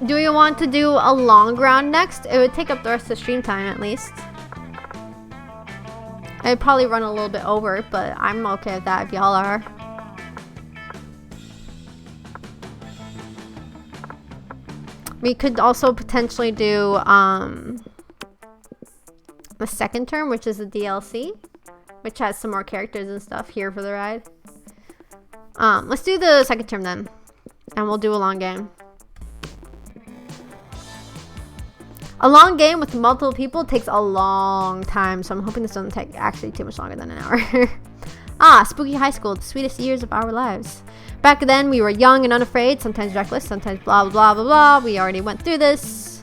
Do we want to do a long round next? It would take up the rest of the stream time at least. I'd probably run a little bit over, but I'm okay with that if y'all are. We could also potentially do the second term, which is the DLC, which has some more characters and stuff here for the ride. Let's do the second term then, and we'll do a long game. A long game with multiple people takes a long time, so I'm hoping this doesn't take actually too much longer than an hour. Spooky high school, the sweetest years of our lives. Back then, we were young and unafraid, sometimes reckless, sometimes blah, blah, blah, blah, blah. We already went through this.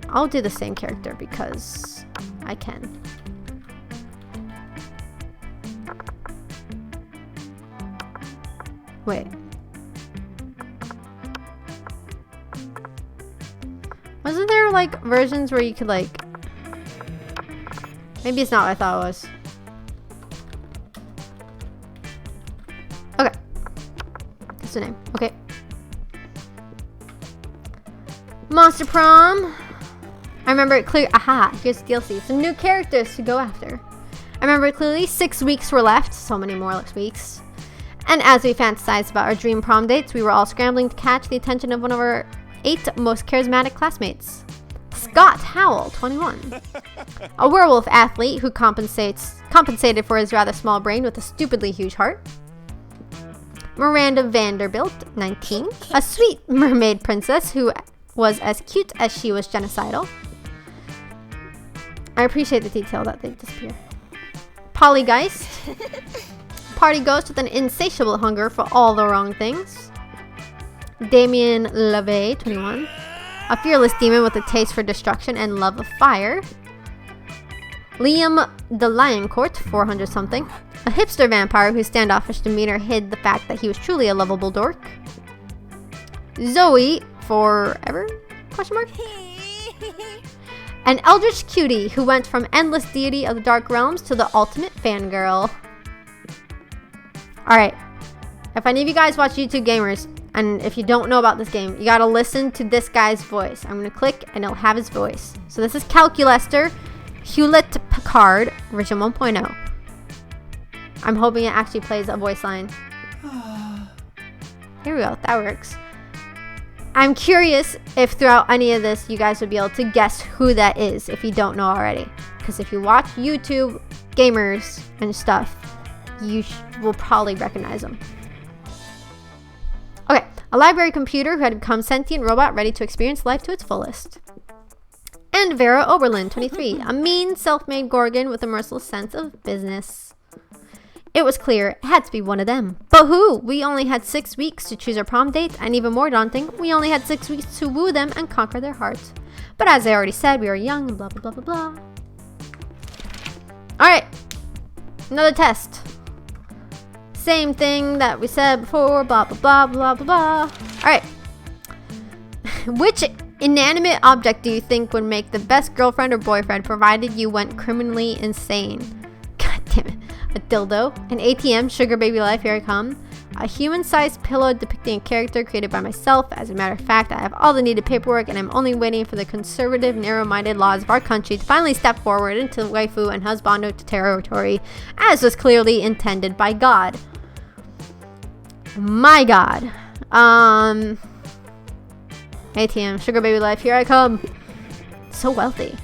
I'll do the same character because I can. Wait. Wasn't there like versions where you could like... Maybe it's not what I thought it was. Okay. That's the name. Okay. Monster Prom. I remember it clear. Aha, here's the DLC. Some new characters to go after. I remember it clearly. 6 weeks were left. So many more weeks. And as we fantasized about our dream prom dates, we were all scrambling to catch the attention of one of our 8 most charismatic classmates. Scott Howell, 21. A werewolf athlete who compensated for his rather small brain with a stupidly huge heart. Miranda Vanderbilt, 19. A sweet mermaid princess who was as cute as she was genocidal. I appreciate the detail that they disappear. Polygeist. Party ghost with an insatiable hunger for all the wrong things. Damien LeVay, 21. A fearless demon with a taste for destruction and love of fire. Liam the Lioncourt, 400 something. A hipster vampire whose standoffish demeanor hid the fact that he was truly a lovable dork. Zoe, forever? Question mark? An eldritch cutie who went from endless deity of the dark realms to the ultimate fangirl. Alright, if any of you guys watch YouTube Gamers, and if you don't know about this game, you gotta listen to this guy's voice. I'm gonna click and it'll have his voice. So this is Calculester, Hewlett Packard, version 1.0. I'm hoping it actually plays a voice line. Here we go, that works. I'm curious if throughout any of this, you guys would be able to guess who that is if you don't know already. Because if you watch YouTube Gamers and stuff, you will probably recognize them. Okay, a library computer who had become sentient robot ready to experience life to its fullest. And Vera Oberlin, 23, a mean, self-made Gorgon with a merciless sense of business. It was clear it had to be one of them. But who? We only had 6 weeks to choose our prom date, and even more daunting, we only had 6 weeks to woo them and conquer their hearts. But as I already said, we were young and blah, blah, blah, blah, blah. Alright, another test. Same thing that we said before, blah, blah, blah, blah, blah, blah. Alright. Which inanimate object do you think would make the best girlfriend or boyfriend provided you went criminally insane? God damn it. A dildo, an ATM, sugar baby life, here I come. A human-sized pillow depicting a character created by myself. As a matter of fact, I have all the needed paperwork and I'm only waiting for the conservative, narrow-minded laws of our country to finally step forward into waifu and husbando territory, as was clearly intended by God. My God. ATM, sugar baby life, here I come. So wealthy.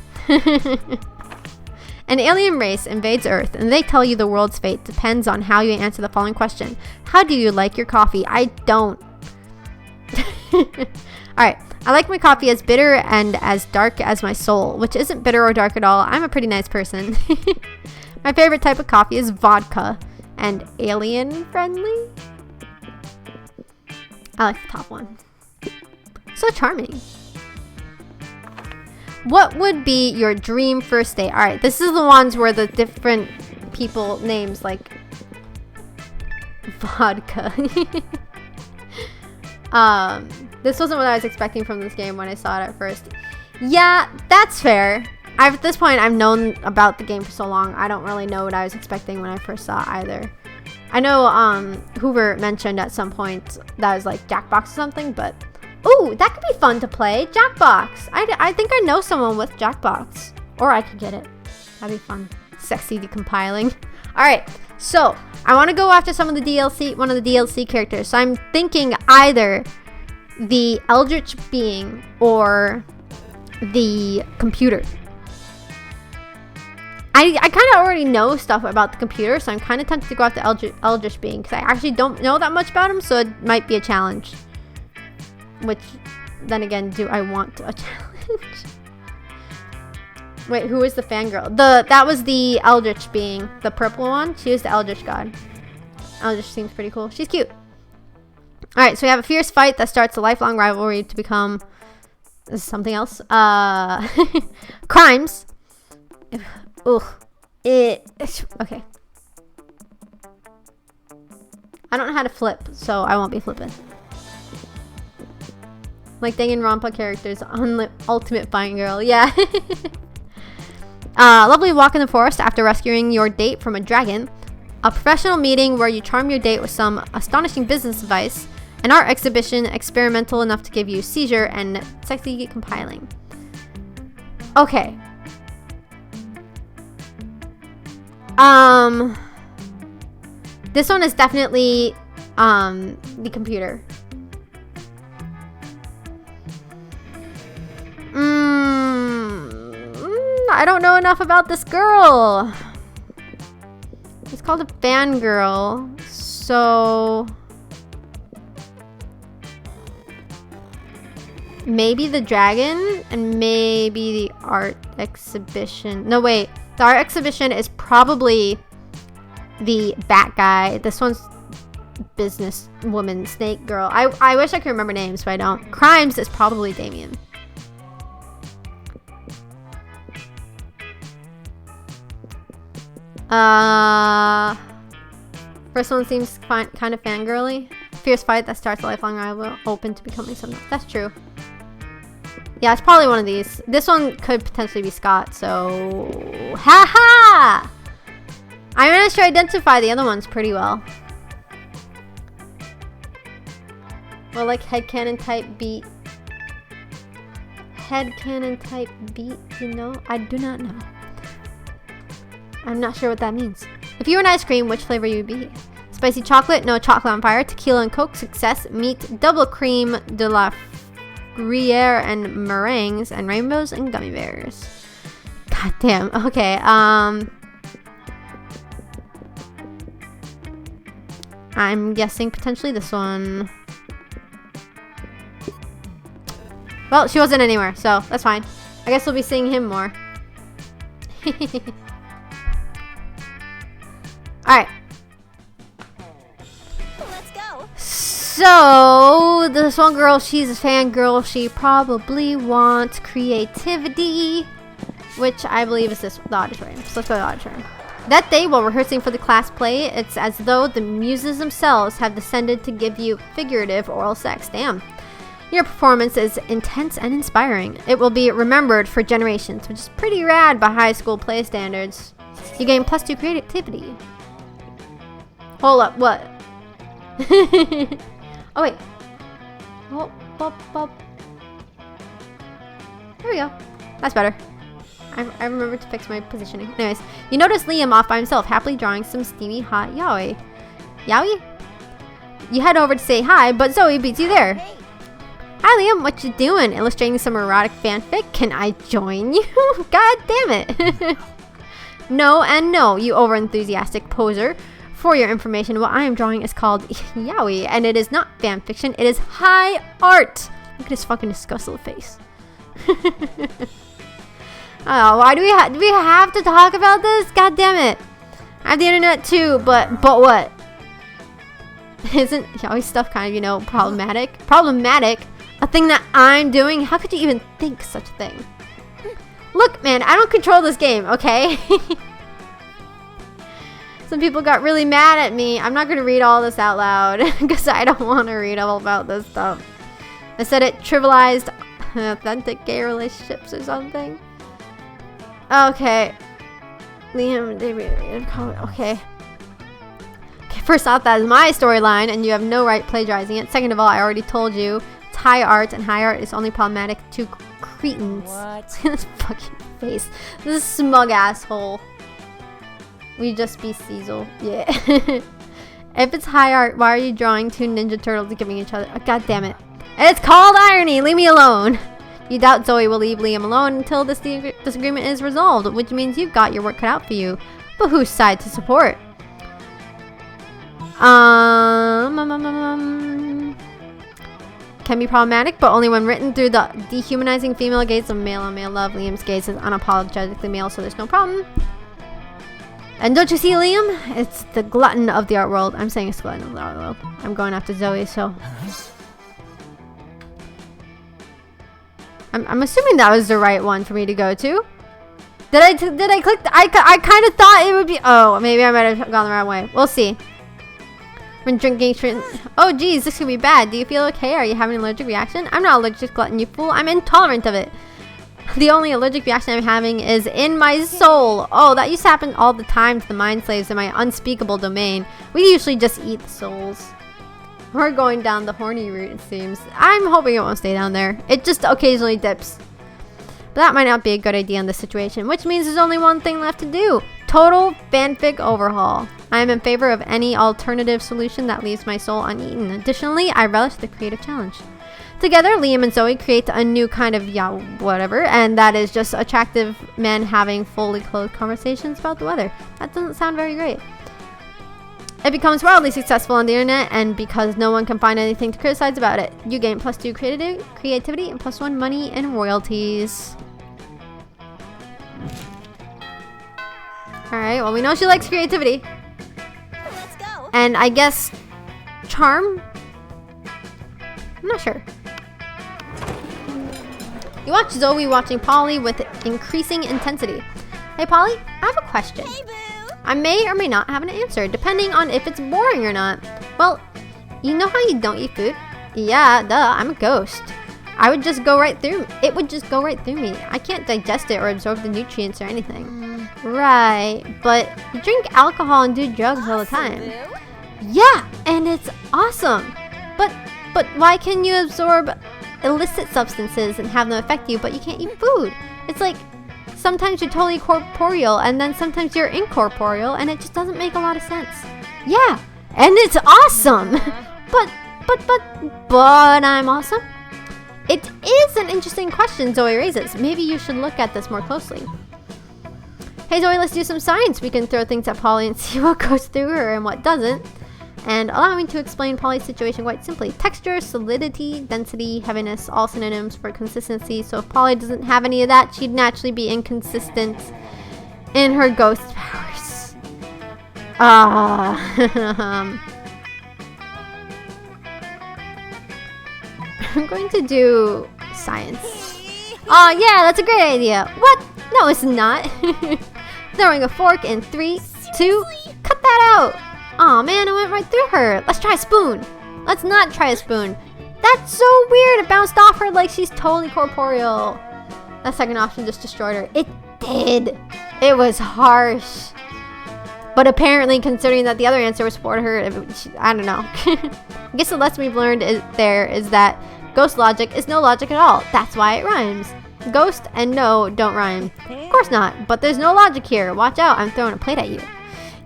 An alien race invades Earth, and they tell you the world's fate depends on how you answer the following question. How do you like your coffee? I don't. Alright, I like my coffee as bitter and as dark as my soul, which isn't bitter or dark at all. I'm a pretty nice person. My favorite type of coffee is vodka and alien friendly. I like the top one. So charming. What would be your dream first date? Alright, this is the ones where the different people names like vodka. This wasn't what I was expecting from this game when I saw it at first. Yeah, that's fair. At this point, I've known about the game for so long. I don't really know what I was expecting when I first saw it either. I know Hoover mentioned at some point that was like Jackbox or something, but Ooh, that could be fun to play. Jackbox. I think I know someone with Jackbox. Or I could get it. That'd be fun. Sexy decompiling. Alright, so I want to go after some of the DLC, one of the DLC characters. So I'm thinking either the Eldritch Being or the computer. I kind of already know stuff about the computer, so I'm kind of tempted to go after Eldritch Being because I actually don't know that much about him, so it might be a challenge. Which, then again, do I want a challenge? Wait, who is the fangirl? That was the Eldritch Being, the purple one. She was the Eldritch God. Eldritch seems pretty cool. She's cute. All right, so we have a fierce fight that starts a lifelong rivalry to become something else. Crimes. Ugh. Okay. I don't know how to flip, so I won't be flipping. Like Danganronpa characters on Ultimate Fine Girl. Yeah. Lovely walk in the forest after rescuing your date from a dragon. A professional meeting where you charm your date with some astonishing business advice. An art exhibition experimental enough to give you seizure and sexy compiling. Okay. This one is definitely the computer. I don't know enough about this girl. It's called a fangirl, so maybe the dragon and maybe the art exhibition. No, wait. The art exhibition is probably the bat guy. This one's business woman, snake girl. I wish I could remember names, but I don't. Crimes is probably Damien. First one seems kind of fangirly. Fierce fight that starts a lifelong rivalry, open to becoming something. That's true. Yeah, it's probably one of these. This one could potentially be Scott, so... Ha-ha! I managed to identify the other ones pretty well. Well, like headcanon type beat. Headcanon type beat, you know? I do not know. I'm not sure what that means. If you were an ice cream, which flavor you would be? Spicy chocolate, no chocolate on fire. Tequila and Coke, success. Meat, double cream de la Gruyere and meringues, and rainbows and gummy bears. God damn. Okay. I'm guessing potentially this one. Well, she wasn't anywhere, so that's fine. I guess we'll be seeing him more. Alright.
Let's go.
So, this one girl, she's a fangirl. She probably wants creativity, which I believe is the auditorium. So let's go to the auditorium. That day, while rehearsing for the class play, it's as though the muses themselves have descended to give you figurative oral sex. Damn. Your performance is intense and inspiring. It will be remembered for generations, which is pretty rad by high school play standards. You gain +2 creativity. Hold up, what? Oh, wait. Oh, there we go. That's better. I remember to fix my positioning. Anyways, you notice Liam off by himself, happily drawing some steamy hot yaoi. Yaoi? You head over to say hi, but Zoe beats you there.
Hey.
Hi Liam, what you doing? Illustrating some erotic fanfic? Can I join you? God damn it. No and no, you over-enthusiastic poser. For your information, what I am drawing is called yaoi, and it is not fanfiction, it is high art. Look at his fucking disgusting face. Oh, why do we have to talk about this? God damn it. I have the internet too, but what? Isn't yaoi stuff kind of, you know, problematic? Problematic? A thing that I'm doing? How could you even think such a thing? Look, man, I don't control this game, okay? Some people got really mad at me. I'm not going to read all this out loud because I don't want to read all about this stuff. I said it trivialized authentic gay relationships or something. Okay. Liam, okay. First off, that is my storyline and you have no right plagiarizing it. Second of all, I already told you It's high art, and high art is only problematic to cretins.
What?
His fucking face. This smug asshole. We just be Cecil. Yeah. If it's high art, why are you drawing two Ninja Turtles giving each other? Oh, God damn it. It's called irony. Leave me alone. You doubt Zoe will leave Liam alone until this disagreement is resolved, which means you've got your work cut out for you. But whose side to support? Can be problematic, but only when written through the dehumanizing female gaze of male on male love. Liam's gaze is unapologetically male, so there's no problem. And don't you see Liam? It's the glutton of the art world. I'm saying it's glutton of the art world. I'm going after Zoe, so... I'm assuming that was the right one for me to go to. Did I click? I kind of thought it would be... Oh, maybe I might have gone the wrong way. We'll see. When drinking... Oh, geez, this could be bad. Do you feel okay? Are you having an allergic reaction? I'm not allergic to glutton, you fool. I'm intolerant of it. The only allergic reaction I'm having is in my soul. Oh, that used to happen all the time to the mind slaves in my unspeakable domain. We usually just eat the souls. We're going down the horny route, it seems. I'm hoping it won't stay down there. It just occasionally dips. But that might not be a good idea in this situation, which means there's only one thing left to do. Total fanfic overhaul. I am in favor of any alternative solution that leaves my soul uneaten. Additionally, I relish the creative challenge. Together, Liam and Zoe create a new kind of whatever, and that is just attractive men having fully clothed conversations about the weather. That doesn't sound very great. It becomes wildly successful on the internet, and because no one can find anything to criticize about it, you gain +2 creativity and +1 money and royalties. Alright, well, we know she likes creativity.
Let's go.
And I guess charm? I'm not sure. You watch Zoe watching Polly with increasing intensity. Hey Polly, I have a question.
Hey, boo.
I may or may not have an answer, depending on if it's boring or not. Well, you know how you don't eat food? Yeah, duh, I'm a ghost. I would just go right through. It would just go right through me. I can't digest it or absorb the nutrients or anything. Right, but you drink alcohol and do drugs all the time.
Boo.
Yeah, and it's awesome. But why can you absorb illicit substances and have them affect you, but you can't eat food? It's like sometimes you're totally corporeal and then sometimes you're incorporeal, and it just doesn't make a lot of sense. Yeah, and it's awesome. but I'm awesome? It is an interesting question Zoe raises. Maybe you should look at this more closely. Hey Zoe, let's do some science. We can throw things at Polly and see what goes through her and what doesn't. And allow me to explain Polly's situation quite simply. Texture, solidity, density, heaviness, all synonyms for consistency. So if Polly doesn't have any of that, she'd naturally be inconsistent in her ghost powers. I'm going to do science. Oh yeah, that's a great idea. What? No, it's not. Throwing a fork in 3, 2, cut that out. Aw, man, I went right through her. Let's try a spoon. Let's not try a spoon. That's so weird. It bounced off her like she's totally corporeal. That second option just destroyed her. It did. It was harsh. But apparently, considering that the other answer was for her, I don't know. I guess the lesson we've learned is that ghost logic is no logic at all. That's why it rhymes. Ghost and no don't rhyme. Of course not, but there's no logic here. Watch out, I'm throwing a plate at you.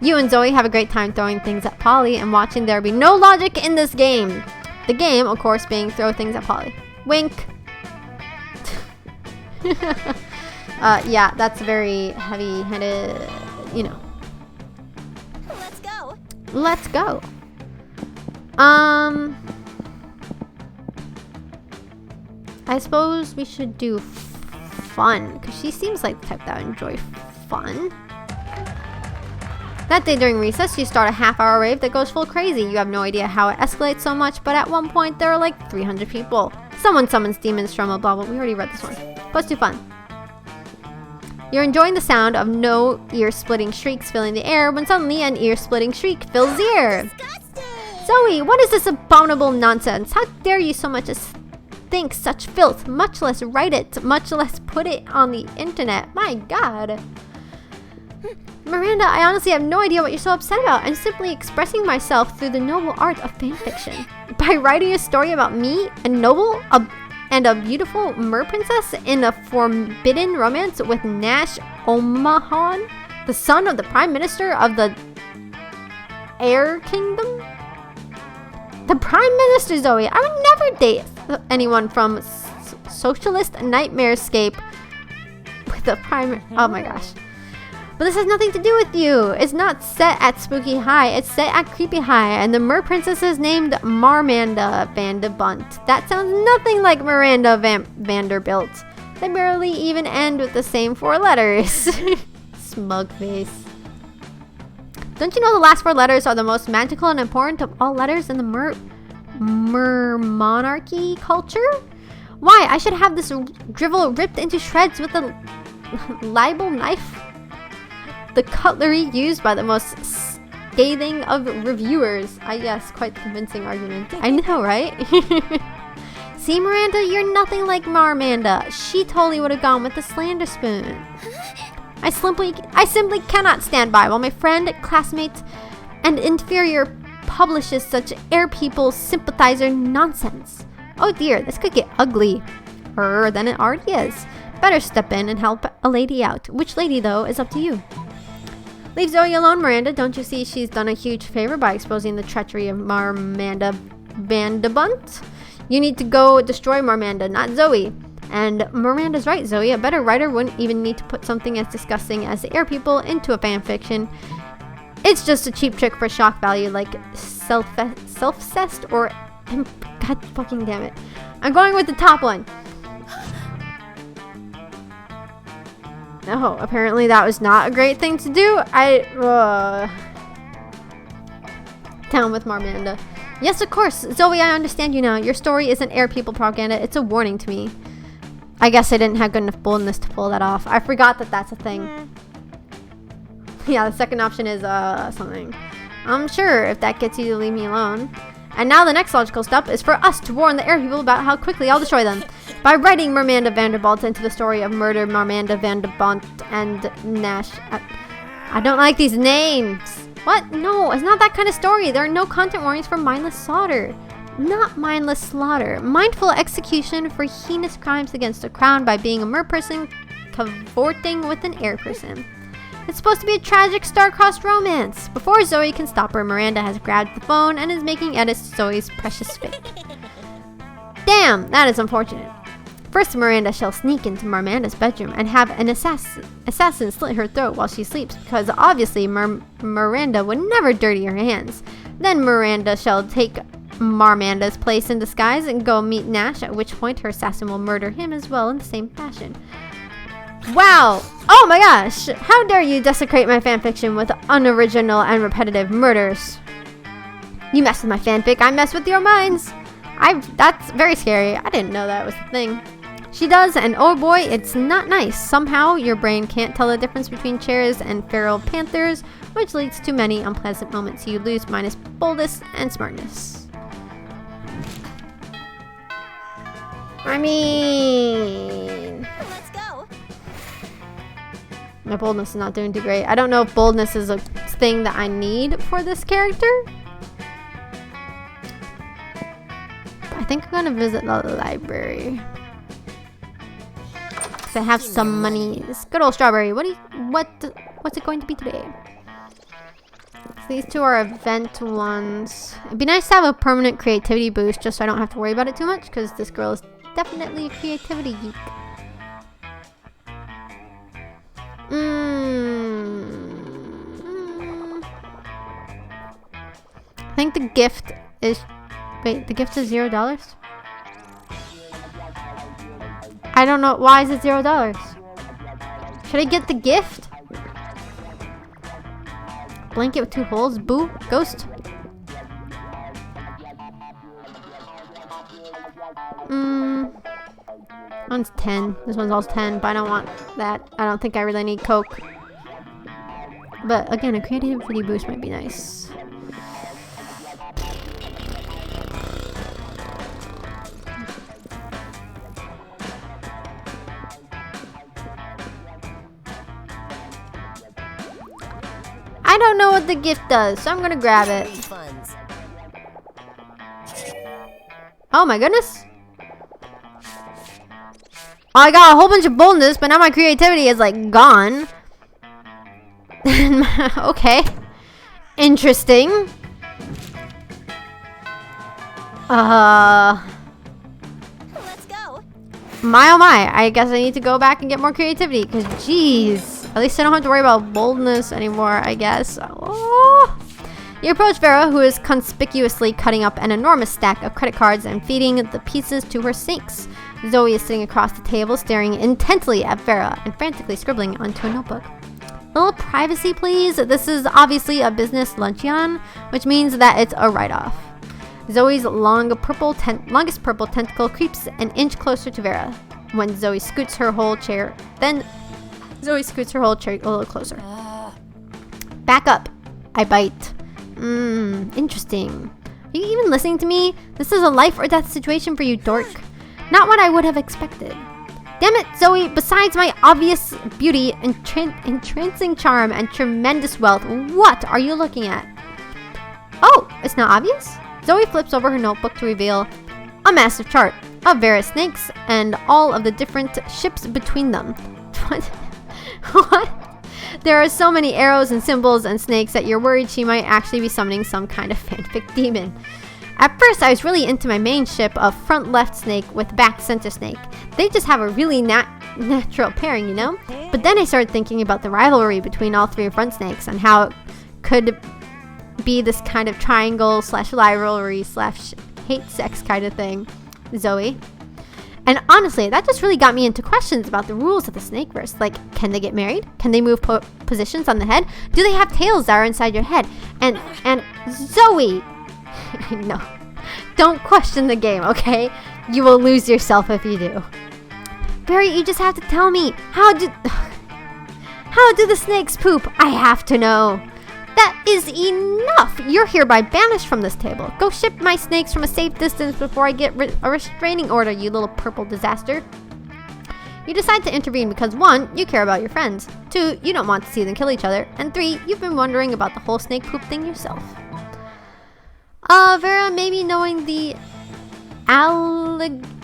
You and Zoe have a great time throwing things at Polly and watching there be no logic in this game. The game, of course, being throw things at Polly. Wink. Yeah, that's very heavy-handed, you know.
Let's go.
Let's go. I suppose we should do fun, because she seems like the type that would enjoy fun. That day during recess, you start a half-hour rave that goes full crazy. You have no idea how it escalates so much, but at one point, there are like 300 people. Someone summons demons from a blah blah. We already read this one. But it's too fun. You're enjoying the sound of no ear-splitting shrieks filling the air when suddenly an ear-splitting shriek fills the air.
Disgusting.
Zoe, what is this abominable nonsense? How dare you so much as think such filth, much less write it, much less put it on the internet. My God. Miranda, I honestly have no idea what you're so upset about. I'm simply expressing myself through the noble art of fanfiction. By writing a story about me, a noble, and a beautiful mer princess in a forbidden romance with Nash Omahan, the son of the Prime Minister of the Air Kingdom? The Prime Minister, Zoe. I would never date anyone from Socialist Nightmarescape with a Prime... Oh my gosh. But this has nothing to do with you. It's not set at Spooky High. It's set at Creepy High. And the mer princess is named Marmanda Vanderbunt. That sounds nothing like Miranda Vanderbilt. They barely even end with the same 4 letters. Smug face. Don't you know the last 4 letters are the most magical and important of all letters in the mer monarchy culture? Why? I should have this drivel ripped into shreds with a libel knife? The cutlery used by the most scathing of reviewers. Yes, quite the convincing argument. I know, right? See, Miranda, you're nothing like Marmanda. She totally would have gone with the slander spoon. I simply cannot stand by while my friend, classmate, and inferior publishes such air people sympathizer nonsense. Oh dear, this could get uglier than it already is. Better step in and help a lady out. Which lady, though, is up to you. Leave Zoe alone, Miranda. Don't you see she's done a huge favor by exposing the treachery of Marmanda Vanderbunt? You need to go destroy Marmanda, not Zoe. And Miranda's right, Zoe. A better writer wouldn't even need to put something as disgusting as the air people into a fanfiction. It's just a cheap trick for shock value, like self-cessed or... God fucking damn it. I'm going with the top one. No, apparently that was not a great thing to do. Down with Marmanda. Yes, of course. Zoe, I understand you now. Your story isn't air people propaganda. It's a warning to me. I guess I didn't have good enough boldness to pull that off. I forgot that that's a thing. Yeah, the second option is something. I'm sure if that gets you to leave me alone. And now the next logical step is for us to warn the air people about how quickly I'll destroy them. By writing Marmanda Vanderbilt into the story of murder Marmanda Vanderbunt and Nash. I don't like these names. What? No, it's not that kind of story. There are no content warnings for mindless slaughter. Not mindless slaughter. Mindful execution for heinous crimes against the crown by being a mer person cavorting with an air person. It's supposed to be a tragic star-crossed romance. Before Zoe can stop her, Miranda has grabbed the phone and is making edits to Zoe's precious fic. Damn, that is unfortunate. First, Miranda shall sneak into Marmanda's bedroom and have an assassin slit her throat while she sleeps, because obviously Miranda would never dirty her hands. Then Miranda shall take Marmanda's place in disguise and go meet Nash, at which point her assassin will murder him as well in the same fashion. Wow! Oh my gosh! How dare you desecrate my fanfiction with unoriginal and repetitive murders? You mess with my fanfic, I mess with your minds! That's very scary. I didn't know that was the thing. She does, and oh boy, it's not nice. Somehow, your brain can't tell the difference between chairs and feral panthers, which leads to many unpleasant moments you lose minus boldness and smartness. I mean...
Let's go.
My boldness is not doing too great. I don't know if boldness is a thing that I need for this character. I think I'm gonna visit the library. Cause I have some money. This good old strawberry. What's it going to be today? So these two are event ones. It'd be nice to have a permanent creativity boost just so I don't have to worry about it too much, because this girl is definitely a creativity geek. I think the gift is... Wait, the gift is $0? I don't know. Why is it $0? Should I get the gift? Blanket with 2 holes? Boo? Ghost? One's 10. This one's also 10, but I don't want that. I don't think I really need Coke. But again, a creativity boost might be nice. don't know what the gift does, so I'm gonna grab it.
Funds.
Oh my goodness. I got a whole bunch of boldness, but now my creativity is like gone. Okay. Interesting.
Let's go.
My oh my. I guess I need to go back and get more creativity, because jeez. At least I don't have to worry about boldness anymore, I guess. Oh. You approach Vera, who is conspicuously cutting up an enormous stack of credit cards and feeding the pieces to her snakes. Zoe is sitting across the table, staring intently at Vera and frantically scribbling onto a notebook. A little privacy, please. This is obviously a business luncheon, which means that it's a write-off. Zoe's longest purple tentacle creeps an inch closer to Vera. When Zoe scoots her whole chair, a little closer. Back up. I bite. Interesting. Are you even listening to me? This is a life or death situation for you, dork. Not what I would have expected. Damn it, Zoe, besides my obvious beauty, entrancing charm, and tremendous wealth, what are you looking at? Oh, it's not obvious? Zoe flips over her notebook to reveal a massive chart of Vera's snakes and all of the different ships between them. What? What? There are so many arrows and symbols and snakes that you're worried she might actually be summoning some kind of fanfic demon. At first, I was really into my main ship of front left snake with back center snake. They just have a really natural pairing, you know? But then I started thinking about the rivalry between all three front snakes and how it could be this kind of triangle / rivalry / hate sex kind of thing. Zoe. And honestly, that just really got me into questions about the rules of the Snakeverse. Like, can they get married? Can they move positions on the head? Do they have tails that are inside your head? And Zoe! No. Don't question the game, okay? You will lose yourself if you do. Barry, you just have to tell me. How do the snakes poop? I have to know. That is enough. You're hereby banished from this table. Go ship my snakes from a safe distance before I get a restraining order, you little purple disaster. You decide to intervene because 1, you care about your friends. 2, you don't want to see them kill each other. And 3, you've been wondering about the whole snake poop thing yourself. Vera, maybe knowing the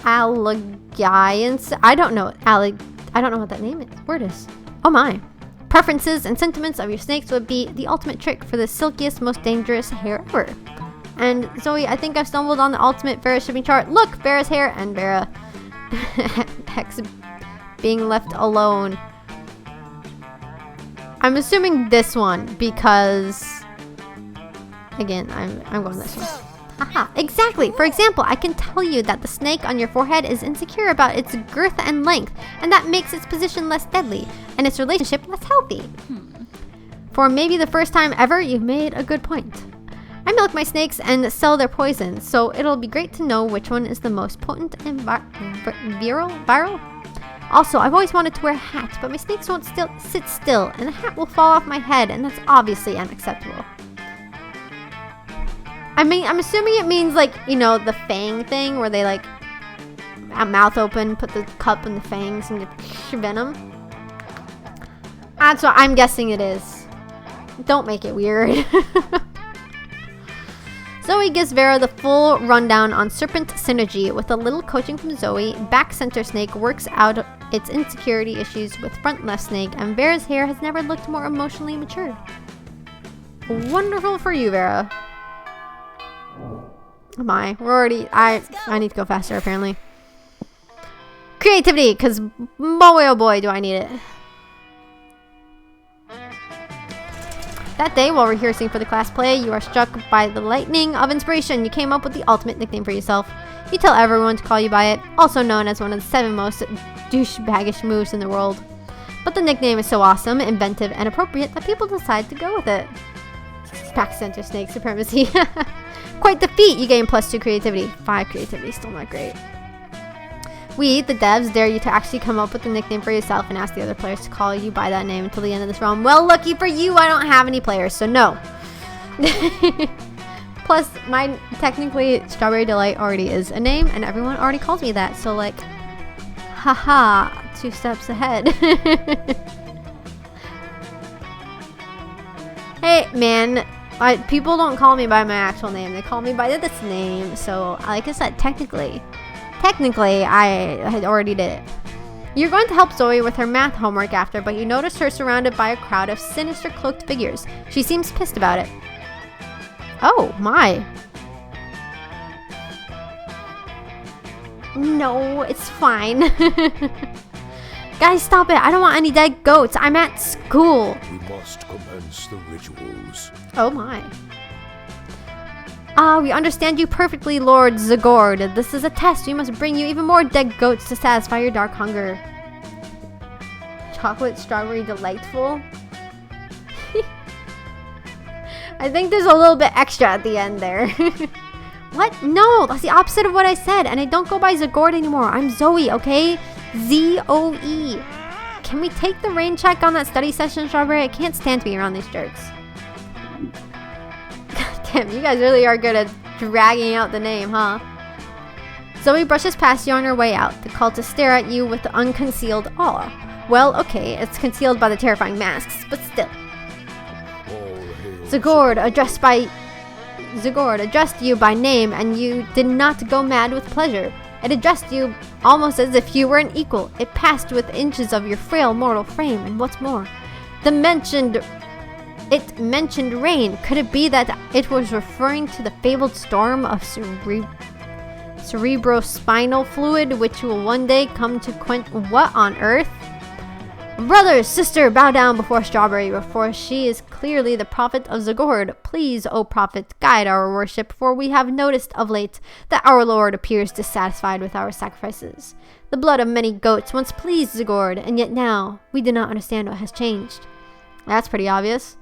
Allegiance. I don't know what that name is. Word is. Oh my. Preferences and sentiments of your snakes would be the ultimate trick for the silkiest, most dangerous hair ever. And Zoe, I think I've stumbled on the ultimate Vera shipping chart. Look, Vera's hair and Vera Hex being left alone. I'm assuming this one because, again, I'm going this one. Haha, exactly. For example, I can tell you that the snake on your forehead is insecure about its girth and length, and that makes its position less deadly, and its relationship less healthy. For maybe the first time ever, you've made a good point. I milk my snakes and sell their poison, so it'll be great to know which one is the most potent and viral. Also, I've always wanted to wear a hat, but my snakes won't sit still, and the hat will fall off my head, and that's obviously unacceptable. I mean, I'm assuming it means, like, you know, the fang thing where they, like, a mouth open, put the cup in the fangs and get venom. That's what I'm guessing it is. Don't make it weird. Zoe gives Vera the full rundown on Serpent Synergy. With a little coaching from Zoe, back center snake works out its insecurity issues with front left snake, and Vera's hair has never looked more emotionally mature. Wonderful for you, Vera. Oh my, we're already, I need to go faster apparently. Creativity, because boy oh boy do I need it. That day, while rehearsing for the class play, you are struck by the lightning of inspiration. You came up with the ultimate nickname for yourself. You tell everyone to call you by it, also known as one of the 7 most douchebaggish moves in the world. But the nickname is so awesome, inventive, and appropriate that people decide to go with it. Back center snake supremacy. Quite the feat. You gain +2 creativity. 5 creativity, still not great. We, the devs, dare you to actually come up with a nickname for yourself and ask the other players to call you by that name until the end of this round. Well, lucky for you, I don't have any players, so no. Plus, my technically Strawberry Delight already is a name, and everyone already calls me that, so like, haha, 2 steps ahead. Hey, man. People don't call me by my actual name. They call me by this name. So, like I said, technically, I had already did it. You're going to help Zoe with her math homework after, but you notice her surrounded by a crowd of sinister cloaked figures. She seems pissed about it. Oh, my. No, it's fine. Guys, stop it. I don't want any dead goats. I'm at school.
We must commence the rituals.
Oh my. We understand you perfectly, Lord Zagord. This is a test. We must bring you even more dead goats to satisfy your dark hunger. Chocolate strawberry delightful. I think there's a little bit extra at the end there. What? No, that's the opposite of what I said. And I don't go by Zagord anymore. I'm Zoe, okay? Z-O-E. Can we take the rain check on that study session, Strawberry? I can't stand to be around these jerks. God damn, you guys really are good at dragging out the name, huh? Zoe brushes past you on her way out. The cultists stare at you with unconcealed awe. Well, okay, it's concealed by the terrifying masks, but still. Zagord addressed you by name, and you did not go mad with pleasure. It addressed you almost as if you were an equal. It passed with inches of your frail mortal frame, and what's more, it mentioned rain. Could it be that it was referring to the fabled storm of cerebrospinal fluid, which will one day come to quench? What on earth? Brother, sister, bow down before Strawberry, before she is clearly the prophet of Zagord. Please, O prophet, guide our worship, for we have noticed of late that our Lord appears dissatisfied with our sacrifices. The blood of many goats once pleased Zagord, and yet now we do not understand what has changed. That's pretty obvious.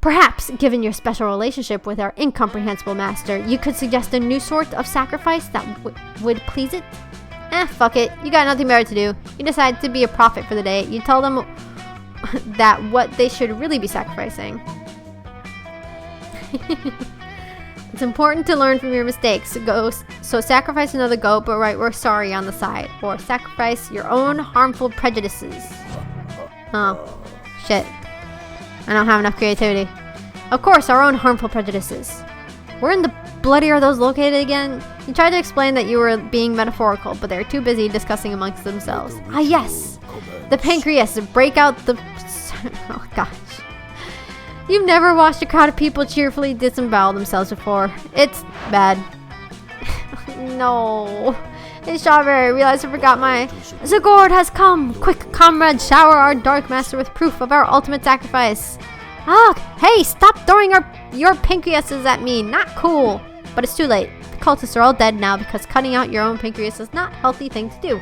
Perhaps, given your special relationship with our incomprehensible master, you could suggest a new sort of sacrifice that would please it? Fuck it. You got nothing better to do. You decide to be a prophet for the day. You tell them that what they should really be sacrificing. It's important to learn from your mistakes. So sacrifice another goat, but write "we're sorry" on the side. Or sacrifice your own harmful prejudices. Oh, shit. I don't have enough creativity. Of course, our own harmful prejudices. Where in the bloody are those located again? You tried to explain that you were being metaphorical, but they were too busy discussing amongst themselves. Ah, yes! The pancreas, break out the... Oh, gosh. You've never watched a crowd of people cheerfully disembowel themselves before. It's bad. No. Hey, Strawberry, I realized I forgot my... Zagord has come! Quick, comrades, shower our Dark Master with proof of our ultimate sacrifice. Ah, hey, stop throwing your pancreases at me. Not cool. But it's too late. The cultists are all dead now because cutting out your own pancreas is not a healthy thing to do.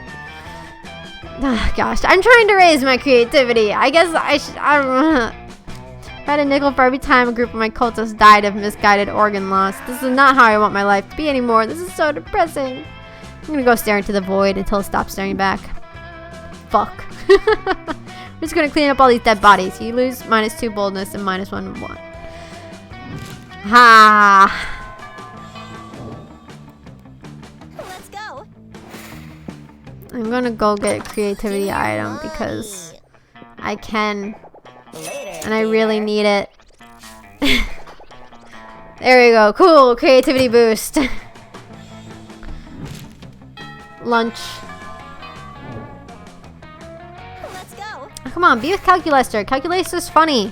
Ah, gosh, I'm trying to raise my creativity. I guess I should... I had a nickel for every time a group of my cultists died of misguided organ loss. This is not how I want my life to be anymore. This is so depressing. I'm gonna go stare into the void until it stops staring back. Fuck. I'm just gonna clean up all these dead bodies. You lose -2 boldness and -1 1. Ha!
Let's go.
I'm gonna go get a creativity item because I can. And I really need it. There we go. Cool. Creativity boost. Lunch.
Let's go.
Oh, come on, be with Calculaster. Calculaster's funny.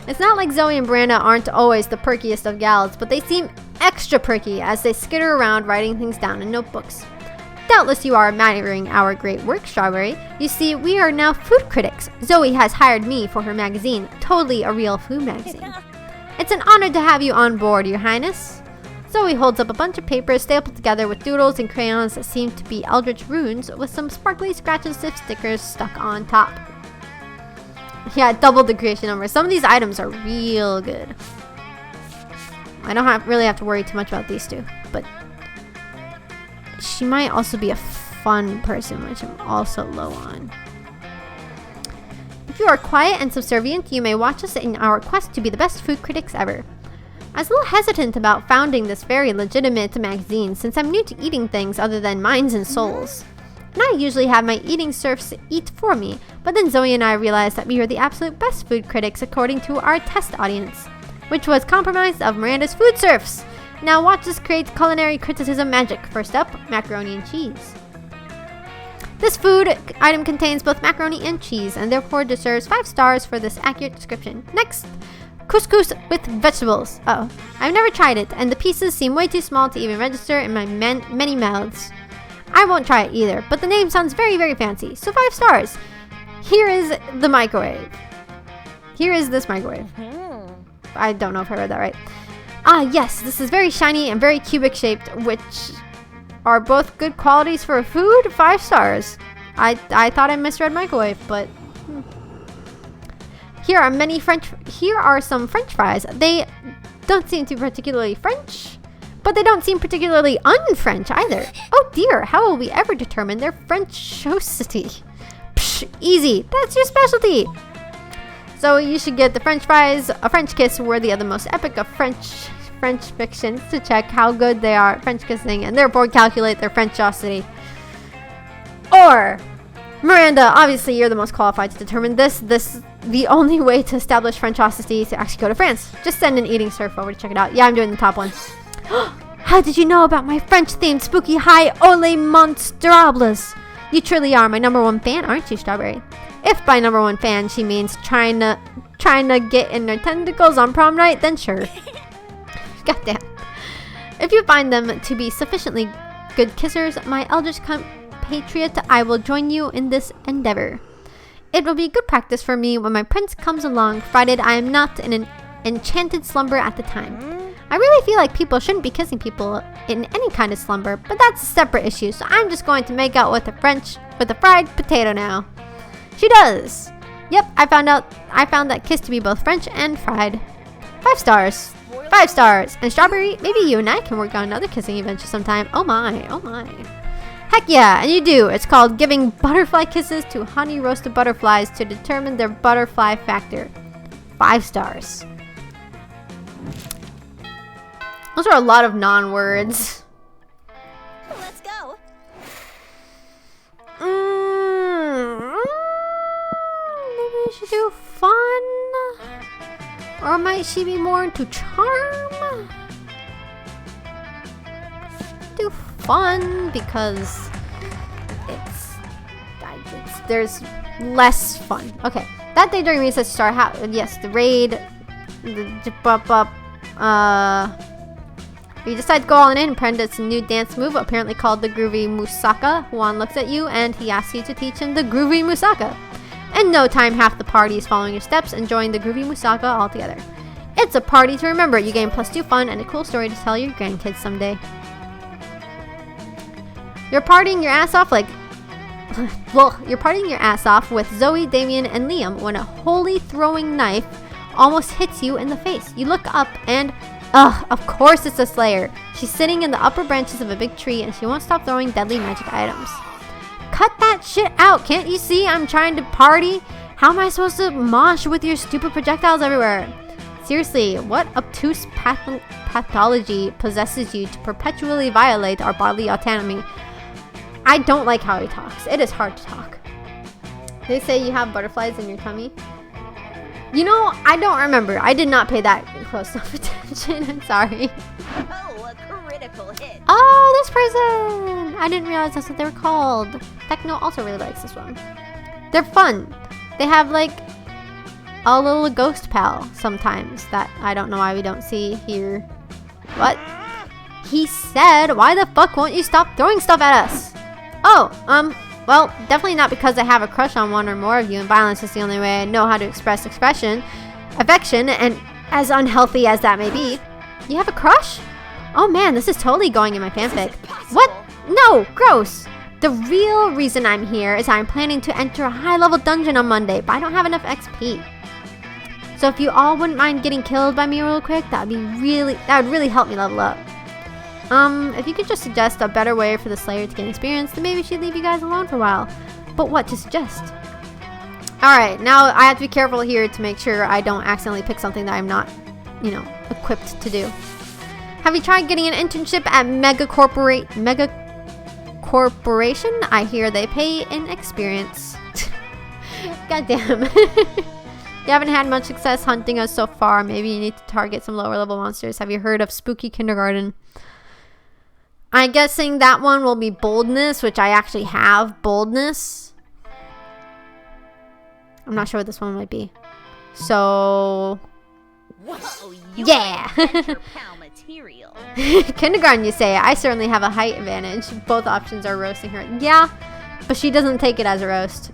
It's not like Zoe and Branda aren't always the perkiest of gals, but they seem extra perky as they skitter around writing things down in notebooks. Doubtless you are admiring our great work, Strawberry. You see, we are now food critics. Zoe has hired me for her magazine. Totally a real food magazine. It's an honor to have you on board, Your Highness. Zoe holds up a bunch of papers stapled together with doodles and crayons that seem to be eldritch runes with some sparkly scratch and sniff stickers stuck on top. Yeah, doubled the creation number. Some of these items are real good. I don't really have to worry too much about these two, but she might also be a fun person, which I'm also low on. If you are quiet and subservient, you may watch us in our quest to be the best food critics ever. I was a little hesitant about founding this very legitimate magazine since I'm new to eating things other than minds and souls. and I usually have my eating serfs eat for me, but then Zoe and I realized that we were the absolute best food critics according to our test audience, which was comprised of Miranda's food serfs. Now watch us create culinary criticism magic. First up, macaroni and cheese. This food item contains both macaroni and cheese, and therefore deserves 5 stars for this accurate description. Next, couscous with vegetables. Uh-oh. I've never tried it, and the pieces seem way too small to even register in my many mouths. I won't try it either, but the name sounds very, very fancy, so 5 stars. Here is the microwave. Here is this microwave. I don't know if I read that right. Ah, yes, this is very shiny and very cubic shaped, which are both good qualities for a food. 5 stars. I thought I misread microwave, but Here are some French fries. They don't seem to be particularly French, but they don't seem particularly un-French either. Oh dear, how will we ever determine their Frenchosity? Psh, easy, that's your specialty. So you should get the French fries, a French kiss worthy of the most epic of French fictions to check how good they are at French kissing and therefore calculate their Frenchosity. Or, Miranda, obviously you're the most qualified to determine this. The only way to establish Frenchosity is to actually go to France. Just send an eating serf over to check it out. Yeah, I'm doing the top one. How did you know about my French-themed spooky high Ole Monstrables? You truly are my #1 fan, aren't you, Strawberry? If by #1 fan she means trying to get in their tentacles on prom night, then sure. Goddamn. If you find them to be sufficiently good kissers, my eldest compatriot, I will join you in this endeavor. It will be good practice for me when my prince comes along, provided I am not in an enchanted slumber at the time. I really feel like people shouldn't be kissing people in any kind of slumber, but that's a separate issue, so I'm just going to make out with a fried potato now. She does. Yep, I found that kiss to be both French and fried. 5 stars. 5 stars. And Strawberry, maybe you and I can work on another kissing adventure sometime. Oh my, oh my. Heck yeah, and you do. It's called giving butterfly kisses to honey roasted butterflies to determine their butterfly factor. 5 stars. Those are a lot of non-words.
Let's go.
Maybe we should do fun? Or might she be more into charm? Do fun because there's less fun. Okay, that day during recess start. Yes, the raid. You decide to go all in and practice a new dance move, apparently called the Groovy Musaka. Juan looks at you and he asks you to teach him the Groovy Musaka. In no time, half the party is following your steps, enjoying the Groovy Musaka all together. It's a party to remember. You gain +2 fun and a cool story to tell your grandkids someday. You're partying your ass off you're partying your ass off with Zoe, Damien, and Liam when a holy throwing knife almost hits you in the face. You look up and of course it's a Slayer. She's sitting in the upper branches of a big tree and she won't stop throwing deadly magic items. Cut that shit out. Can't you see I'm trying to party? How am I supposed to mosh with your stupid projectiles everywhere? Seriously, what obtuse pathology possesses you to perpetually violate our bodily autonomy? I don't like how he talks. It is hard to talk. They say you have butterflies in your tummy. You know, I don't remember. I did not pay that close enough attention. I'm sorry.
Oh, a critical hit.
Oh, this person! I didn't realize that's what they were called. Techno also really likes this one. They're fun. They have like a little ghost pal sometimes that I don't know why we don't see here. What? He said, why the fuck won't you stop throwing stuff at us? Oh, well, definitely not because I have a crush on one or more of you, and violence is the only way I know how to express affection, and as unhealthy as that may be. You have a crush? Oh man, this is totally going in my fanfic. What? No, gross. The real reason I'm here is I'm planning to enter a high-level dungeon on Monday, but I don't have enough XP. So if you all wouldn't mind getting killed by me real quick, that would really help me level up. If you could just suggest a better way for the Slayer to gain experience, then maybe she'd leave you guys alone for a while. But what to suggest? Alright, now I have to be careful here to make sure I don't accidentally pick something that I'm not, equipped to do. Have you tried getting an internship at Mega corporation. I hear they pay in experience. Goddamn. You haven't had much success hunting us so far. Maybe you need to target some lower level monsters. Have you heard of Spooky Kindergarten? I'm guessing that one will be boldness, which I actually have boldness. I'm not sure what this one might be. So,
Whoa,
yeah.
pal material.
Kindergarten, you say? I certainly have a height advantage. Both options are roasting her. Yeah, but she doesn't take it as a roast.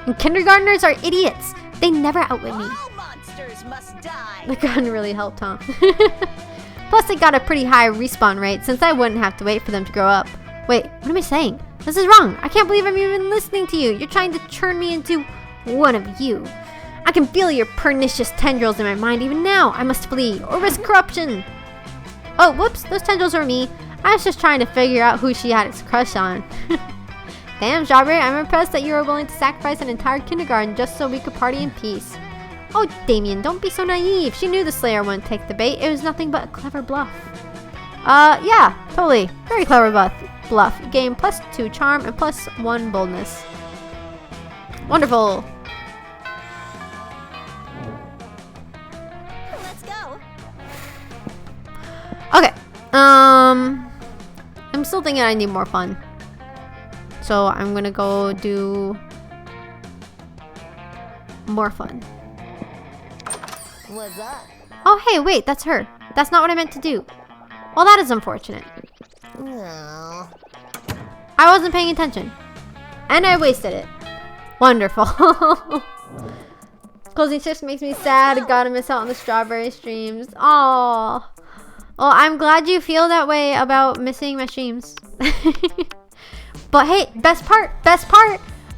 And kindergartners are idiots. They never outwit me.
All monsters must die.
The gun really helped, huh? Plus, they got a pretty high respawn rate since I wouldn't have to wait for them to grow up. Wait, what am I saying? This is wrong. I can't believe I'm even listening to you. You're trying to turn me into one of you. I can feel your pernicious tendrils in my mind even now. I must flee or risk corruption. Oh, whoops. Those tendrils were me. I was just trying to figure out who she had its crush on. Damn, Strawberry, I'm impressed that you were willing to sacrifice an entire kindergarten just so we could party in peace. Oh, Damien, don't be so naive. She knew the Slayer wouldn't take the bait. It was nothing but a clever bluff. Yeah, totally. Very clever bluff. Game +2 charm and +1 boldness. Wonderful.
Let's go.
Okay. I'm still thinking I need more fun. So I'm gonna go do more fun.
What's up?
Oh, hey, wait, that's her. That's not what I meant to do. Well, that is unfortunate.
No.
I wasn't paying attention. And I wasted it. Wonderful. Closing shifts makes me sad. I gotta miss out on the strawberry streams. Aww. Well, I'm glad you feel that way about missing my streams. But hey, best part.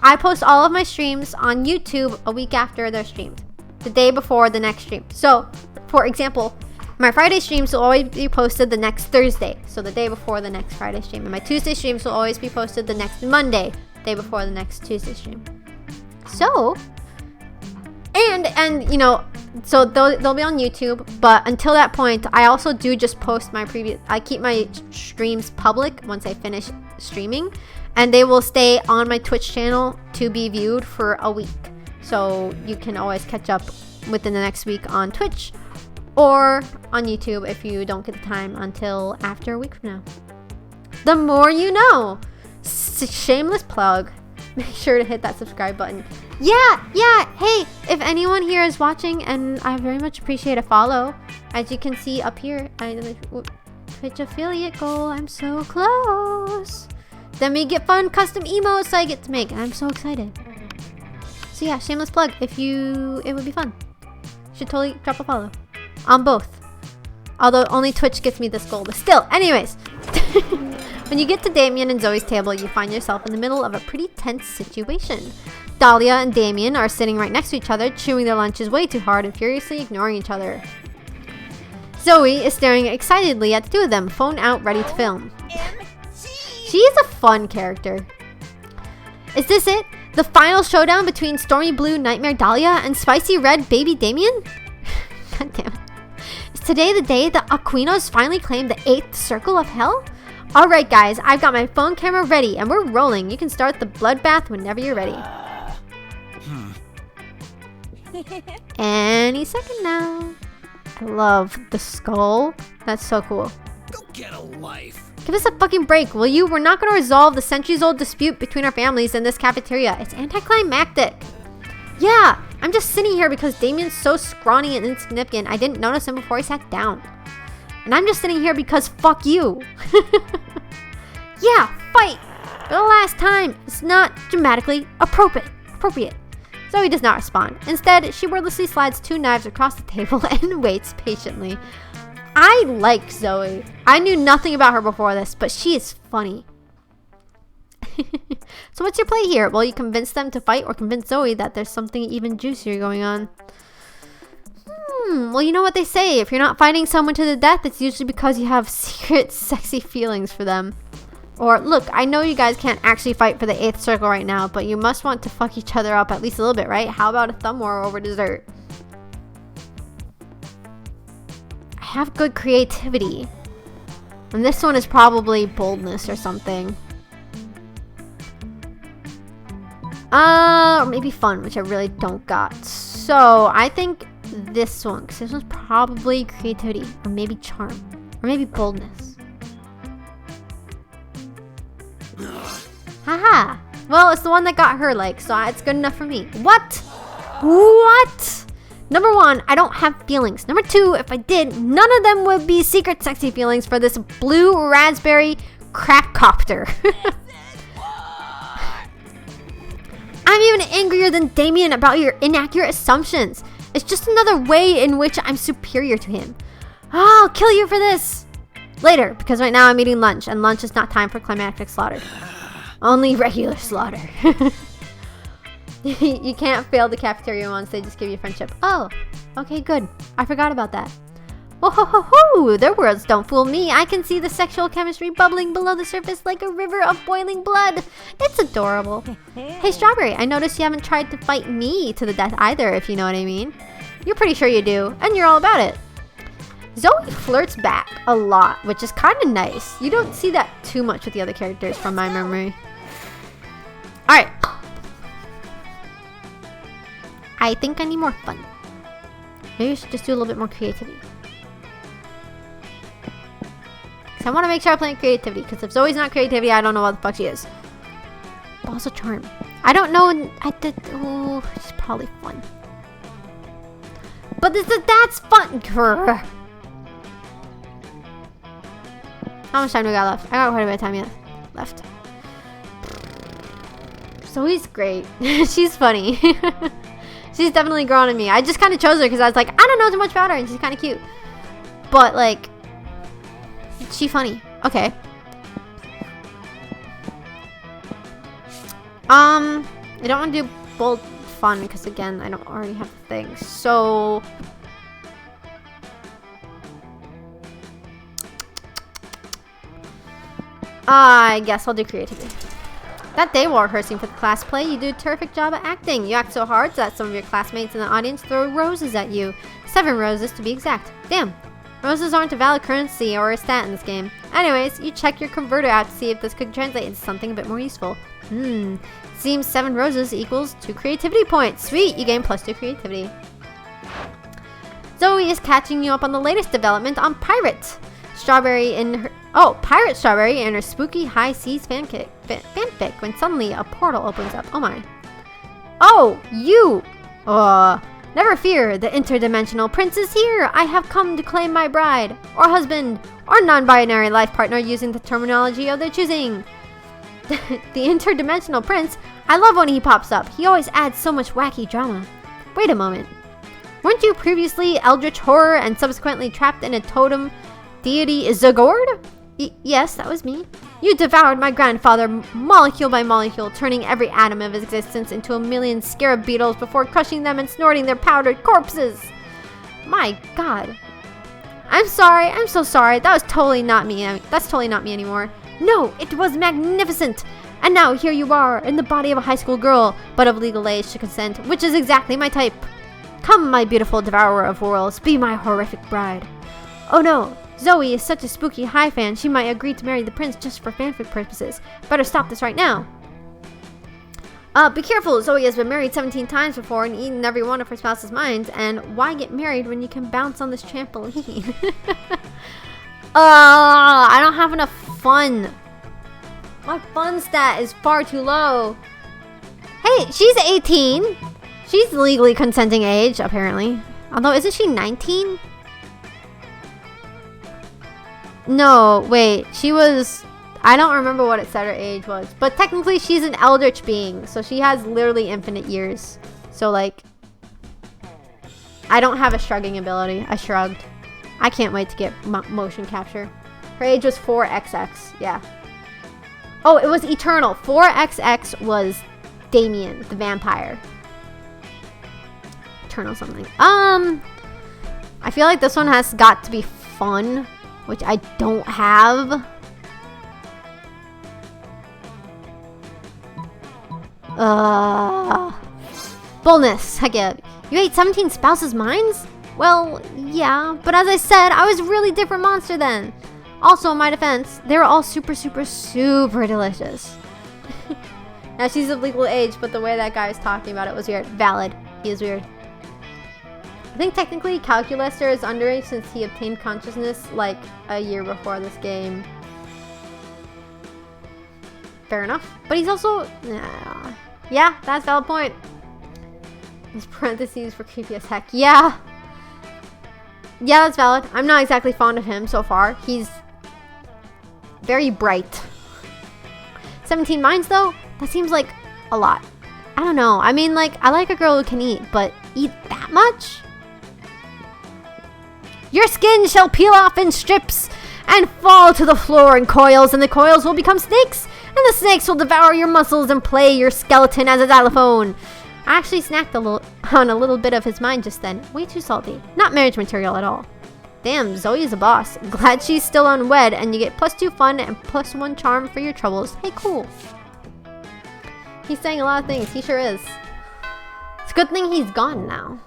I post all of my streams on YouTube a week after they're streamed. The day before the next stream. So, for example, my Friday streams will always be posted the next Thursday. So the day before the next Friday stream. And my Tuesday streams will always be posted the next Monday. Day before the next Tuesday stream. So, and you know, so they'll be on YouTube, but until that point, I also do just post I keep my streams public once I finish streaming, and they will stay on my Twitch channel to be viewed for a week. So you can always catch up within the next week on Twitch or on YouTube if you don't get the time until after a week from now. The more you know. Shameless plug. Make sure to hit that subscribe button. Yeah, hey, if anyone here is watching, and I very much appreciate a follow, as you can see up here, Twitch affiliate goal, I'm so close. Then we get fun custom emotes I get to make, and I'm so excited. So yeah, shameless plug, it would be fun. Should totally drop a follow on both. Although only Twitch gets me this goal, but still, anyways. When you get to Damien and Zoe's table, you find yourself in the middle of a pretty tense situation. Dahlia and Damien are sitting right next to each other, chewing their lunches way too hard and furiously ignoring each other. Zoe is staring excitedly at the two of them, phone out, ready to film. She is a fun character. Is this it? The final showdown between Stormy Blue Nightmare Dahlia and Spicy Red Baby Damien? God damn it. Is today the day the Aquinos finally claim the 8th circle of hell? Alright guys, I've got my phone camera ready and we're rolling. You can start the bloodbath whenever you're ready. Any second now. I love the skull. That's so cool.
Go get a life.
Give us a fucking break, will you? We're not going to resolve the centuries-old dispute between our families in this cafeteria. It's anticlimactic. Yeah, I'm just sitting here because Damien's so scrawny and insignificant. I didn't notice him before he sat down. And I'm just sitting here because fuck you. Yeah, fight! For the last time, it's not dramatically appropriate. Zoe does not respond. Instead, she wordlessly slides 2 knives across the table and waits patiently. I like Zoe. I knew nothing about her before this, but she is funny. So what's your play here? Will you convince them to fight or convince Zoe that there's something even juicier going on? Well, you know what they say. If you're not fighting someone to the death, it's usually because you have secret, sexy feelings for them. Or, look, I know you guys can't actually fight for the 8th circle right now, but you must want to fuck each other up at least a little bit, right? How about a thumb war over dessert? I have good creativity. And this one is probably boldness or something. Or maybe fun, which I really don't got. So I think this one, because this one's probably creativity, or maybe charm, or maybe boldness. Haha. Well, it's the one that got her like, so it's good enough for me. What? What? Number 1, I don't have feelings. Number 2, if I did, none of them would be secret sexy feelings for this blue raspberry crack copter. I'm even angrier than Damien about your inaccurate assumptions. It's just another way in which I'm superior to him. I'll kill you for this. Later, because right now I'm eating lunch, and lunch is not time for climactic slaughter. Only regular slaughter. You can't fail the cafeteria once they just give you friendship. Oh, okay, good. I forgot about that. Oh ho ho ho! Their words don't fool me. I can see the sexual chemistry bubbling below the surface like a river of boiling blood. It's adorable. Hey, Strawberry, I noticed you haven't tried to fight me to the death either, if you know what I mean. You're pretty sure you do, and you're all about it. Zoe flirts back a lot, which is kind of nice. You don't see that too much with the other characters from my memory. Alright. I think I need more fun. Maybe we should just do a little bit more creativity. I want to make sure I play creativity, because if Zoe's not creativity, I don't know what the fuck she is. But also charm. I don't know. Oh, it's probably fun. But that's fun. Grr. How much time do we got left? I got quite a bit of time left. Zoe's great. She's funny. She's definitely grown on me. I just kind of chose her because I was like, I don't know too much about her, and she's kind of cute. But like, she funny. Okay. I don't want to do bold fun because again, I don't already have the thing. So I guess I'll do creativity. That day while rehearsing for the class play, you do a terrific job at acting. You act so hard that some of your classmates in the audience throw roses at you. 7 roses to be exact. Damn. Roses aren't a valid currency or a stat in this game. Anyways, you check your converter out to see if this could translate into something a bit more useful. Seems 7 roses equals 2 creativity points. Sweet, you gain +2 creativity. Zoe is catching you up on the latest development on Pirate Strawberry in her... Oh, Pirate Strawberry and her spooky high seas fanfic when suddenly a portal opens up. Oh my. Oh, you! Never fear, the interdimensional prince is here! I have come to claim my bride, or husband, or non-binary life partner using the terminology of their choosing. The interdimensional prince? I love when he pops up. He always adds so much wacky drama. Wait a moment. Weren't you previously Eldritch Horror and subsequently trapped in a totem deity Zagord? Yes, that was me. You devoured my grandfather molecule by molecule, turning every atom of his existence into a million scarab beetles before crushing them and snorting their powdered corpses. My god. I'm sorry, I'm so sorry. That was totally not me. That's totally not me anymore. No, it was magnificent. And now here you are, in the body of a high school girl, but of legal age to consent, which is exactly my type. Come, my beautiful devourer of worlds, be my horrific bride. Oh no. Zoe is such a spooky high fan, she might agree to marry the prince just for fanfic purposes. Better stop this right now. Be careful, Zoe has been married 17 times before and eaten every one of her spouse's minds, and why get married when you can bounce on this trampoline? I don't have enough fun. My fun stat is far too low. Hey, she's 18. She's legally consenting age, apparently. Although, isn't she 19? No, wait, she was... I don't remember what it said her age was. But technically, she's an eldritch being. So she has literally infinite years. So, like... I don't have a shrugging ability. I shrugged. I can't wait to get motion capture. Her age was 4XX. Yeah. Oh, it was eternal. 4XX was Damien, the vampire. Eternal something. I feel like this one has got to be fun, which I don't have. Boldness. Heck yeah. You ate 17 spouses' minds? Well, yeah, but as I said, I was a really different monster then. Also, in my defense, they were all super, super, super delicious. Now she's of legal age, but the way that guy was talking about it was weird. Valid. He is weird. I think technically Calculaster is underage since he obtained consciousness like a year before this game. Fair enough. But he's also... yeah, that's a valid point. His parentheses were creepy as heck. Yeah. Yeah, that's valid. I'm not exactly fond of him so far. He's very bright. 17 minds though? That seems like a lot. I don't know. I mean, like, I like a girl who can eat, but eat that much? Your skin shall peel off in strips and fall to the floor in coils, and the coils will become snakes, and the snakes will devour your muscles and play your skeleton as a xylophone. I actually snacked on a little bit of his mind just then. Way too salty. Not marriage material at all. Damn, Zoe's a boss. Glad she's still unwed, and you get +2 fun and +1 charm for your troubles. Hey, cool. He's saying a lot of things. He sure is. It's a good thing he's gone now.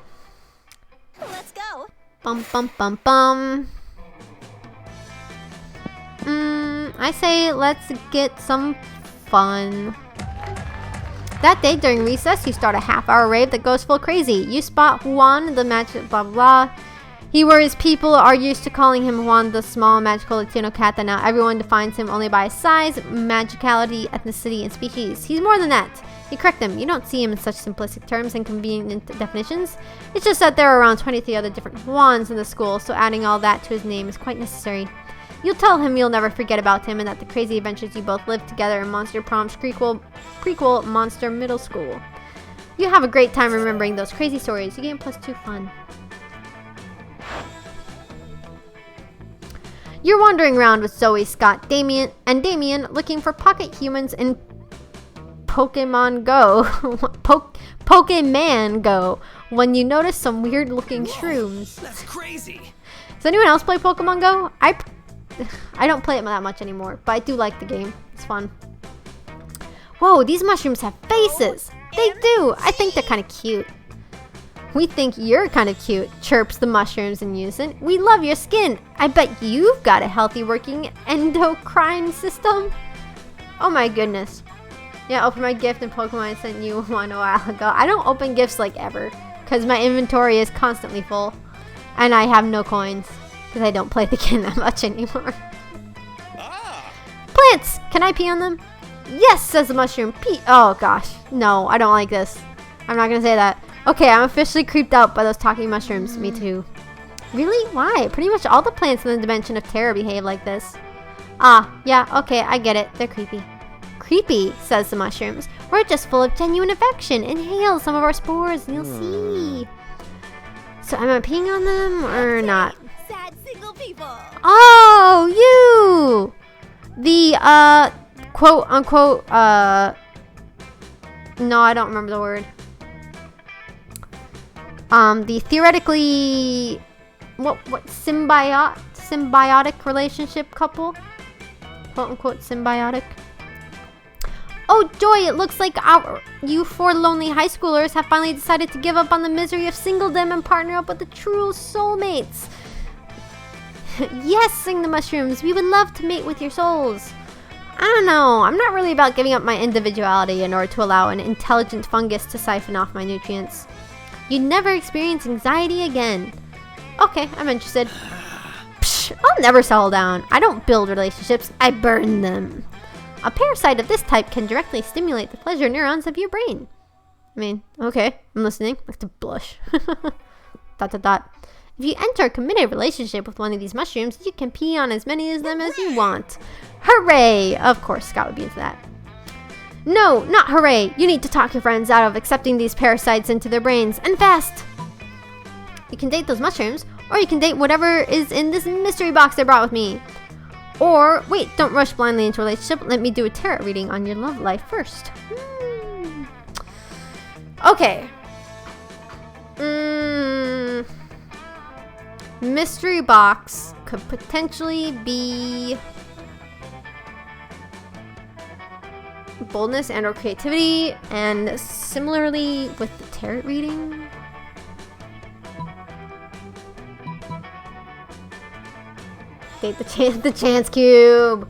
Let's go.
Bum bum bum bum. I say let's get some fun. That day during recess, you start a half-hour rave that goes full crazy. You spot Juan, the magic blah blah. He worries people are used to calling him Juan, the small magical Latino cat that now everyone defines him only by his size, magicality, ethnicity, and species. He's more than that. You correct him. You don't see him in such simplistic terms and convenient definitions. It's just that there are around 23 other different Juans in the school, so adding all that to his name is quite necessary. You'll tell him you'll never forget about him and that the crazy adventures you both lived together in Monster Prom's prequel Monster Middle School. You have a great time remembering those crazy stories. You gain +2 fun. You're wandering around with Zoe, Scott, Damien, looking for pocket humans in Pokemon Go. Pokemon Go. When you notice some weird looking shrooms.
That's crazy.
Does anyone else play Pokemon Go? I don't play it that much anymore, but I do like the game. It's fun. Whoa, these mushrooms have faces. They do. I think they're kind of cute. We think you're kind of cute, chirps the mushrooms in unison. We love your skin. I bet you've got a healthy working endocrine system. Oh my goodness. Yeah, open my gift and Pokemon I sent you one a while ago. I don't open gifts like ever, because my inventory is constantly full. And I have no coins, because I don't play the game that much anymore. Plants! Can I pee on them? Yes, says the mushroom. Pee. Oh gosh. No, I don't like this. I'm not going to say that. Okay, I'm officially creeped out by those talking mushrooms. Me too. Really? Why? Pretty much all the plants in the dimension of terror behave like this. Ah, yeah, okay, I get it. They're creepy. Creepy, says the mushrooms. We're just full of genuine affection. Inhale some of our spores and you'll see. So am I peeing on them or not?
Sad single people.
Oh, you! The, quote unquote, no, I don't remember the word. The theoretically, what symbiotic relationship couple? Quote unquote symbiotic. Oh joy, it looks like you four lonely high schoolers have finally decided to give up on the misery of singledom and partner up with the true soulmates. Yes, sing the mushrooms, we would love to mate with your souls. I don't know, I'm not really about giving up my individuality in order to allow an intelligent fungus to siphon off my nutrients. You'd never experience anxiety again. Okay, I'm interested. Psh, I'll never settle down. I don't build relationships, I burn them. A parasite of this type can directly stimulate the pleasure neurons of your brain. I mean, okay, I'm listening. I have to blush. ... If you enter a committed relationship with one of these mushrooms, you can pee on as many of them as you want. Hooray! Of course, Scott would be into that. No, not hooray! You need to talk your friends out of accepting these parasites into their brains, and fast! You can date those mushrooms, or you can date whatever is in this mystery box I brought with me. Or, wait, don't rush blindly into a relationship. Let me do a tarot reading on your love life first. Okay. Mystery box could potentially be boldness and or creativity, and similarly with the tarot reading. Date the chance cube.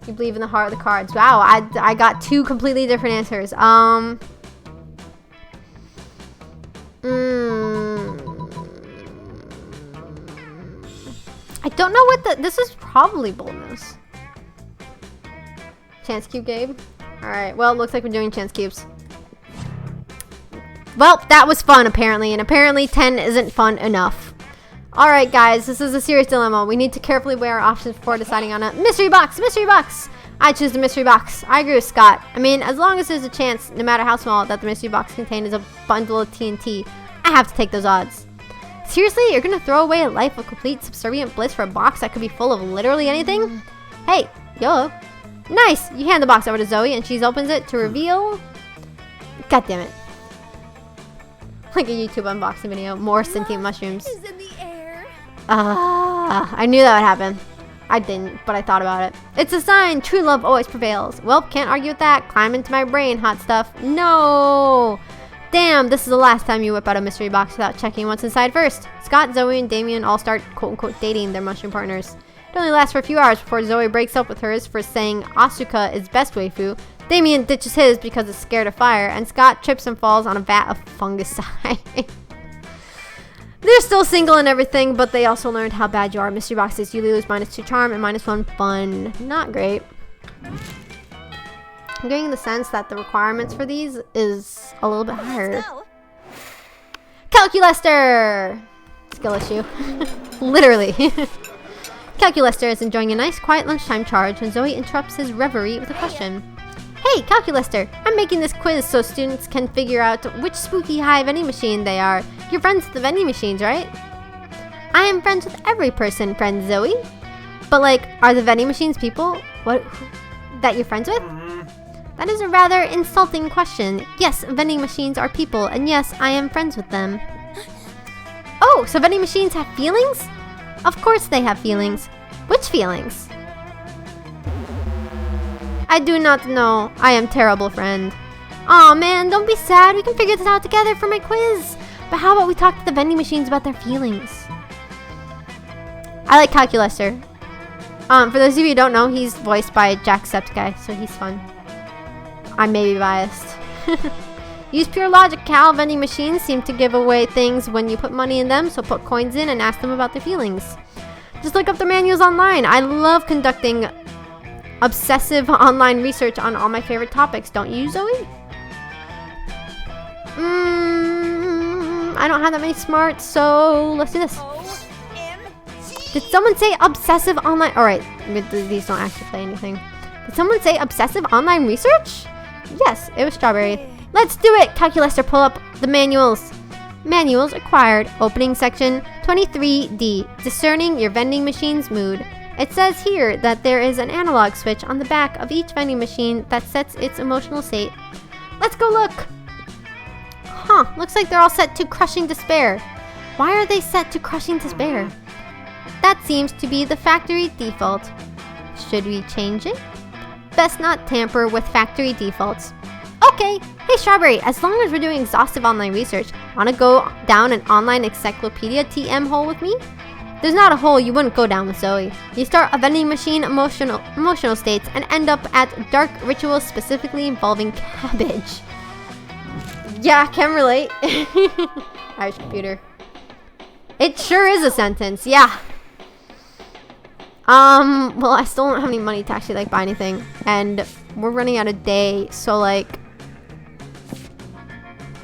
You believe in the heart of the cards. Wow, I got 2 completely different answers. I don't know what this is probably boldness. Chance cube, Gabe. Alright, well, it looks like we're doing chance cubes. Well, that was fun, apparently. And apparently 10 isn't fun enough. Alright, guys, this is a serious dilemma. We need to carefully weigh our options before deciding on a mystery box. Mystery box! I choose the mystery box. I agree with Scott. I mean, as long as there's a chance, no matter how small, that the mystery box contains a bundle of TNT, I have to take those odds. Seriously? You're gonna throw away a life of complete subservient bliss for a box that could be full of literally anything? Hey, YOLO. Nice! You hand the box over to Zoe and she opens it to reveal... God damn it. Like a YouTube unboxing video. More sentient mushrooms.
Is in the air.
I knew that would happen. I didn't, but I thought about it. It's a sign. True love always prevails. Well, can't argue with that. Climb into my brain, hot stuff. No! Damn, this is the last time you whip out a mystery box without checking what's inside first. Scott, Zoe, and Damien all start quote-unquote dating their mushroom partners. It only lasts for a few hours before Zoe breaks up with hers for saying Asuka is best waifu. Damien ditches his because it's scared of fire, and Scott trips and falls on a vat of fungicide. They're still single and everything, but they also learned how bad you are. Mystery boxes, you lose -2 charm and -1 fun. Not great. I'm getting the sense that the requirements for these is a little bit higher.
Let's go.
Calculester! Skill issue. Literally. Calculester is enjoying a nice quiet lunchtime charge when Zoe interrupts his reverie with a question. Hey, Calculester! I'm making this quiz so students can figure out which spooky high vending machine they are. You're friends with the vending machines, right? I am friends with every person, friend Zoe. But like, are the vending machines people? What? That you're friends with? That is a rather insulting question. Yes, vending machines are people, and yes, I am friends with them. Oh, so vending machines have feelings? Of course they have feelings. Which feelings? I do not know. I am terrible, friend. Aw, man, don't be sad. We can figure this out together for my quiz. But how about we talk to the vending machines about their feelings? I like Calculester. For those of you who don't know, he's voiced by Jacksepticeye, so he's fun. I may be biased. Use pure logic, Cal. Vending machines seem to give away things when you put money in them, so put coins in and ask them about their feelings. Just look up their manuals online. I love conducting obsessive online research on all my favorite topics. Don't you, Zoe? I don't have that many smarts, so let's do this.
OMG.
Did someone say obsessive online? Alright, these don't actually play anything. Did someone say obsessive online research? Yes, it was strawberry. Let's do it! Calculester, pull up the manuals. Manuals acquired. Opening section 23D. Discerning your vending machine's mood. It says here that there is an analog switch on the back of each vending machine that sets its emotional state. Let's go look! Huh, looks like they're all set to crushing despair. Why are they set to crushing despair? That seems to be the factory default. Should we change it? Best not tamper with factory defaults. Okay, hey Strawberry, as long as we're doing exhaustive online research, wanna go down an online encyclopedia TM hole with me? There's not a hole you wouldn't go down with Zoe. You start a vending machine emotional states and end up at dark rituals specifically involving cabbage. Yeah, can relate. Irish computer. It sure is a sentence, yeah. Well, I still don't have any money to actually, like, buy anything. And we're running out of day, so, like,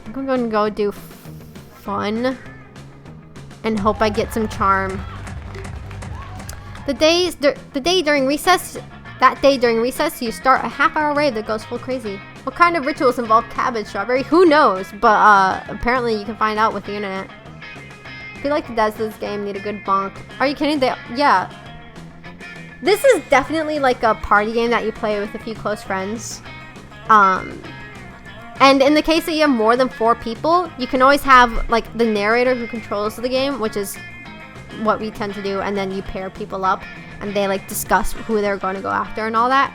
I'm gonna go do fun and hope I get some charm. That day during recess, you start a half-hour rave that goes full crazy. What kind of rituals involve cabbage, Strawberry? Who knows? But, apparently you can find out with the internet. I feel like the devs of this game need a good bonk. Are you kidding? Yeah. This is definitely like a party game that you play with a few close friends. And in the case that you have more than 4 people, you can always have like the narrator who controls the game, which is what we tend to do, and then you pair people up and they like discuss who they're going to go after and all that.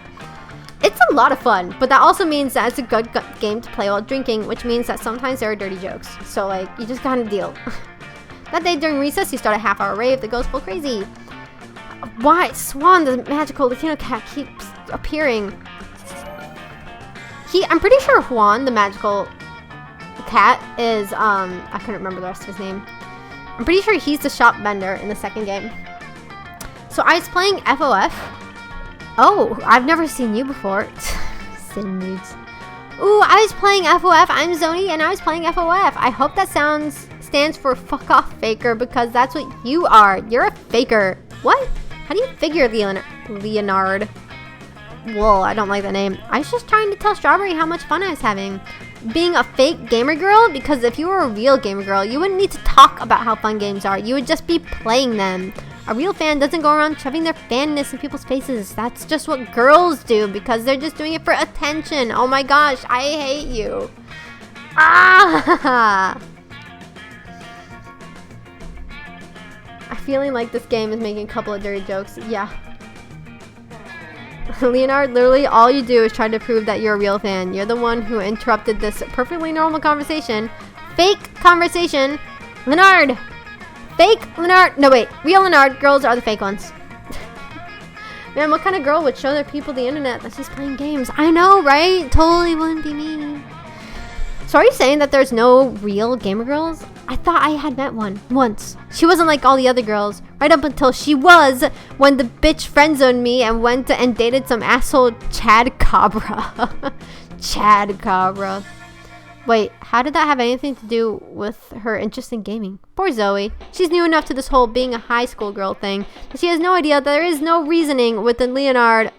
It's a lot of fun, but that also means that it's a good game to play while drinking, which means that sometimes there are dirty jokes. So like, you just gotta deal. That day during recess, you start a half-hour rave that goes full crazy. Why? Swan, the magical Latino cat, keeps appearing. I'm pretty sure Juan, the magical cat, is, I couldn't remember the rest of his name. I'm pretty sure he's the shop vendor in the second game. So I was playing FOF. Oh, I've never seen you before. Sin nudes. Ooh, I was playing FOF. I'm Zoni, and I was playing FOF. I hope that stands for fuck off faker, because that's what you are. You're a faker. What? How do you figure Leonard? Whoa, I don't like that name. I was just trying to tell Strawberry how much fun I was having being a fake gamer girl, because if you were a real gamer girl, you wouldn't need to talk about how fun games are. You would just be playing them. A real fan doesn't go around shoving their fanness in people's faces. That's just what girls do, because they're just doing it for attention. Oh my gosh, I hate you. Ah! I'm feeling like this game is making a couple of dirty jokes. Yeah. Leonard, literally all you do is try to prove that you're a real fan. You're the one who interrupted this perfectly normal conversation. Fake conversation. Leonard! Fake Leonard. No, wait. Real Leonard. Girls are the fake ones. Man, what kind of girl would show their people the internet that's just playing games? I know, right? Totally wouldn't be me. So are you saying that there's no real gamer girls? I thought I had met one once. She wasn't like all the other girls. Right up until she was, when the bitch friend-zoned me and went and dated some asshole Chad Cabra. Chad Cabra. Wait, how did that have anything to do with her interest in gaming? Poor Zoe. She's new enough to this whole being a high school girl thing that she has no idea that there is no reasoning within Leonard,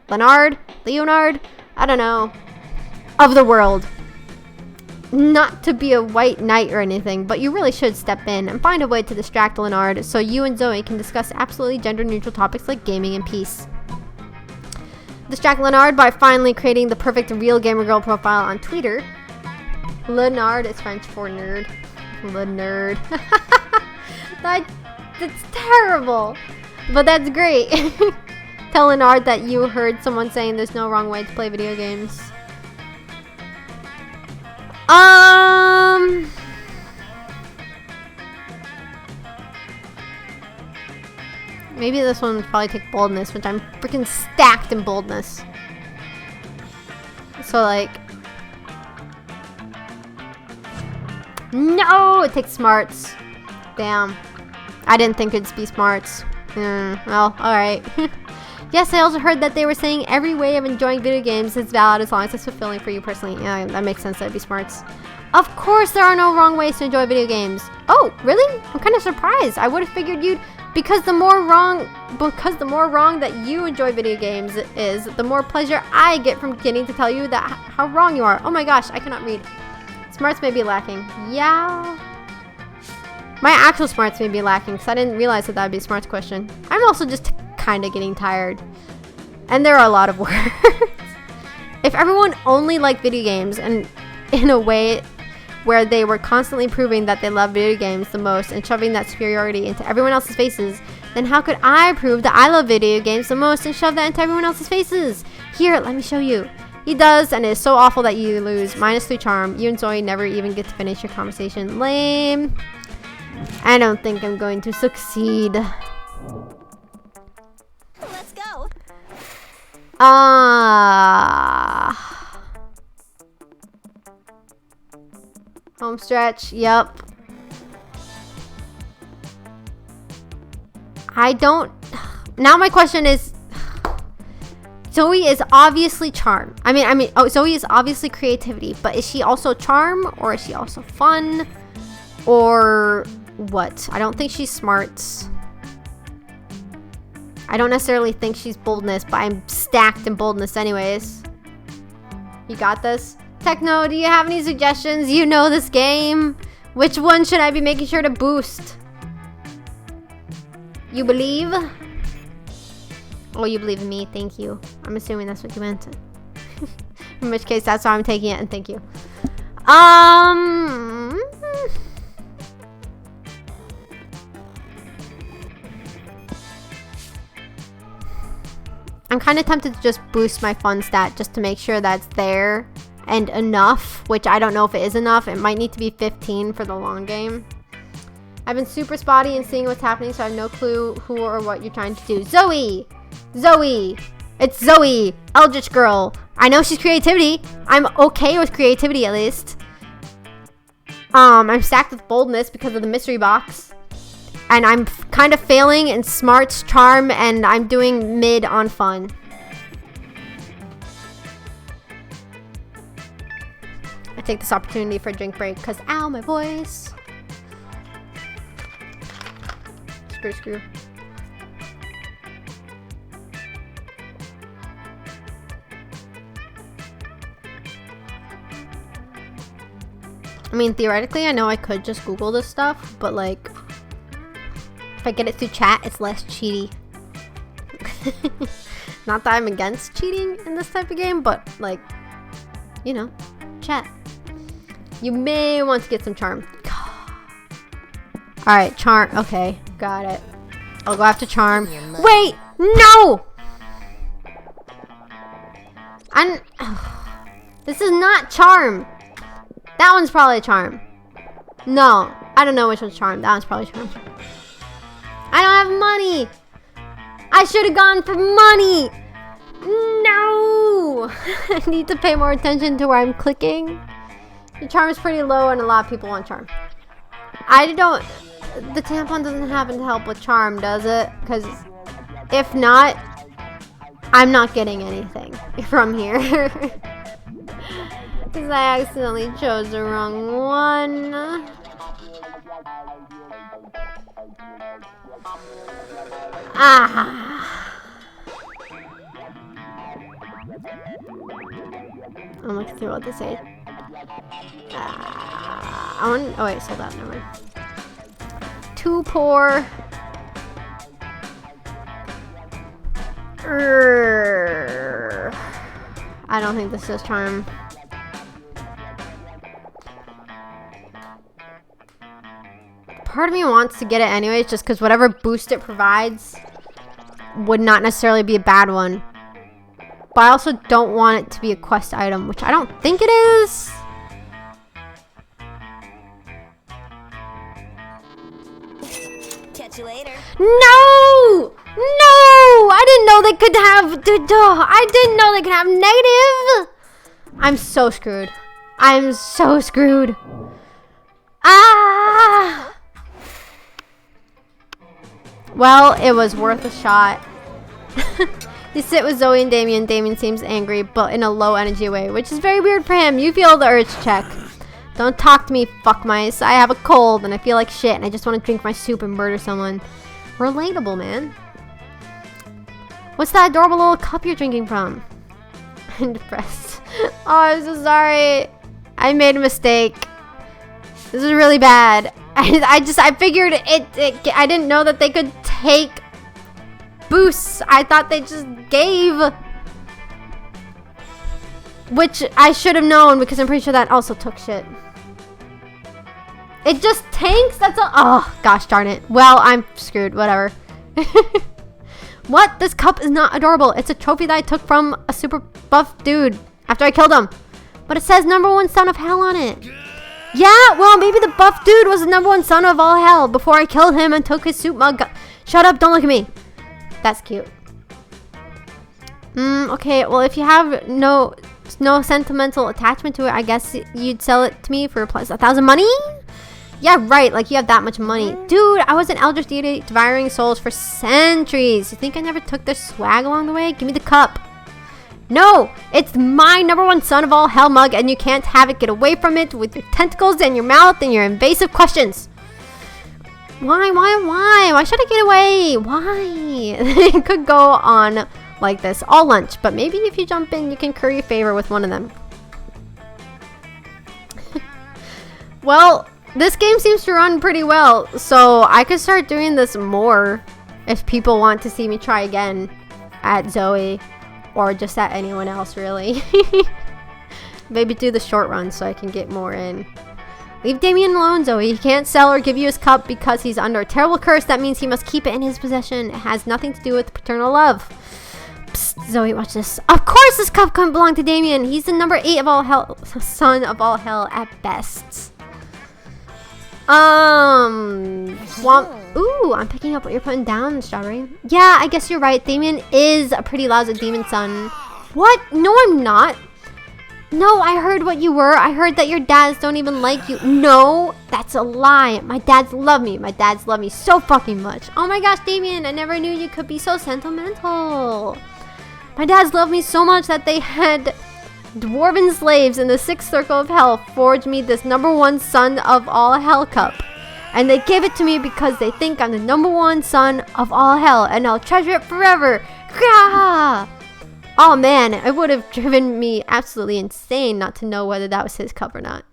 I don't know, of the world. Not to be a white knight or anything, but you really should step in and find a way to distract Leonard so you and Zoe can discuss absolutely gender-neutral topics like gaming and peace. Distract Leonard by finally creating the perfect real gamer girl profile on Twitter. Leonard is French for nerd. Leonard. That's terrible. But that's great. Tell Leonard that you heard someone saying there's no wrong way to play video games. Maybe this one would probably take boldness, which I'm freaking stacked in boldness. So like, no, it takes smarts. Damn, I didn't think it'd be smarts. Well, all right. Yes, I also heard that they were saying every way of enjoying video games is valid as long as it's fulfilling for you personally. Yeah, that makes sense. That'd be smarts. Of course, there are no wrong ways to enjoy video games. Oh, really? I'm kind of surprised. I would have figured you'd, because the more wrong that you enjoy video games is, the more pleasure I get from getting to tell you that how wrong you are. Oh my gosh, I cannot read. Smarts may be lacking. Yeah. My actual smarts may be lacking because I didn't realize that would be a smarts question. I'm also just kind of getting tired. And there are a lot of words. If everyone only liked video games and in a way where they were constantly proving that they love video games the most and shoving that superiority into everyone else's faces, then how could I prove that I love video games the most and shove that into everyone else's faces? Here, let me show you. He does, and it is so awful that you lose. -3 charm. You and Zoe never even get to finish your conversation. Lame. I don't think I'm going to succeed.
Let's go.
Home stretch. Yep. I don't. Now my question is, Zoe is obviously charm. Zoe is obviously creativity, but is she also charm, or is she also fun, or what? I don't think she's smarts. I don't necessarily think she's boldness, but I'm stacked in boldness anyways. You got this? Techno, do you have any suggestions? You know this game. Which one should I be making sure to boost? You believe? Oh, you believe in me. Thank you. I'm assuming that's what you meant. In which case, that's why I'm taking it, and thank you. I'm kind of tempted to just boost my fun stat just to make sure that's there and enough, which I don't know if it is enough. It might need to be 15 for the long game. I've been super spotty in seeing what's happening, so I have no clue who or what you're trying to do. Zoe! Zoe! It's Zoe, Eldritch Girl. I know she's creativity. I'm okay with creativity at least. I'm stacked with boldness because of the mystery box. And I'm kind of failing in smarts, charm, and I'm doing mid on fun. I take this opportunity for a drink break because ow, my voice. Screw. I mean, theoretically, I know I could just Google this stuff, but like, if I get it through chat, it's less cheaty. Not that I'm against cheating in this type of game, but like, you know, chat. You may want to get some charm. Alright, charm. Okay, got it. I'll go after charm. Wait! No! This is not charm. That one's probably charm. No, I don't know which one's charm. That one's probably charm. I don't have money. I should have gone for money. No. I need to pay more attention to where I'm clicking. The charm is pretty low and a lot of people want charm. The tampon doesn't happen to help with charm, does it? Because if not, I'm not getting anything from here. Because I accidentally chose the wrong one. I'm looking through what this is. Oh wait, sold out, never mind. Too poor. I don't think this is charm. Part of me wants to get it anyways, just because whatever boost it provides would not necessarily be a bad one. But I also don't want it to be a quest item, which I don't think it is.
Catch you later.
No! No! I didn't know they could have... I didn't know they could have negative! I'm so screwed. I'm so screwed. Ah! Well, it was worth a shot. You sit with Zoe and Damien. Damien seems angry, but in a low energy way, which is very weird for him. You feel the urge to check. Don't talk to me, fuck mice. I have a cold and I feel like shit and I just want to drink my soup and murder someone. Relatable, man. What's that adorable little cup you're drinking from? I'm depressed. Oh, I'm so sorry. I made a mistake. This is really bad. I figured I didn't know that they could take boosts. I thought they just gave. Which I should have known because I'm pretty sure that also took shit. It just tanks? That's all. Oh, gosh darn it. Well, I'm screwed. Whatever. What? This cup is not adorable. It's a trophy that I took from a super buff dude after I killed him. But it says #1 son of hell on it. Yeah, well, maybe the buff dude was the #1 son of all hell before I killed him and took his soup mug. Shut up, don't look at me. That's cute. Okay, well, if you have no sentimental attachment to it, I guess you'd sell it to me for plus 1,000 money? Yeah, right, like you have that much money. Dude, I was an Eldritch Deity devouring souls for centuries. You think I never took their swag along the way? Give me the cup. No, it's my #1 son of all hell mug and you can't have it. Get away from it with your tentacles and your mouth and your invasive questions. Why? Why should I get away? Why? It could go on like this all lunch, but maybe if you jump in, you can curry favor with one of them. Well, this game seems to run pretty well, so I could start doing this more if people want to see me try again at Zoe or just at anyone else, really. Maybe do the short run so I can get more in. Leave Damien alone, Zoe. He can't sell or give you his cup because he's under a terrible curse. That means he must keep it in his possession. It has nothing to do with paternal love. Psst, Zoe, watch this. Of course this cup couldn't belong to Damien. He's the #8 of all hell, son of all hell at best. Ooh, I'm picking up what you're putting down, Strawberry. Yeah, I guess you're right. Damien is a pretty lousy demon son. What? No, I'm not. No, I heard what you were. I heard that your dads don't even like you. No, that's a lie. My dads love me. My dads love me so fucking much. Oh my gosh, Damien, I never knew you could be so sentimental. My dads love me so much that they had dwarven slaves in the 6th circle of hell forge me this #1 son of all hell cup. And they give it to me because they think I'm the #1 son of all hell, and I'll treasure it forever. Grah! Oh man, it would have driven me absolutely insane not to know whether that was his cup or not.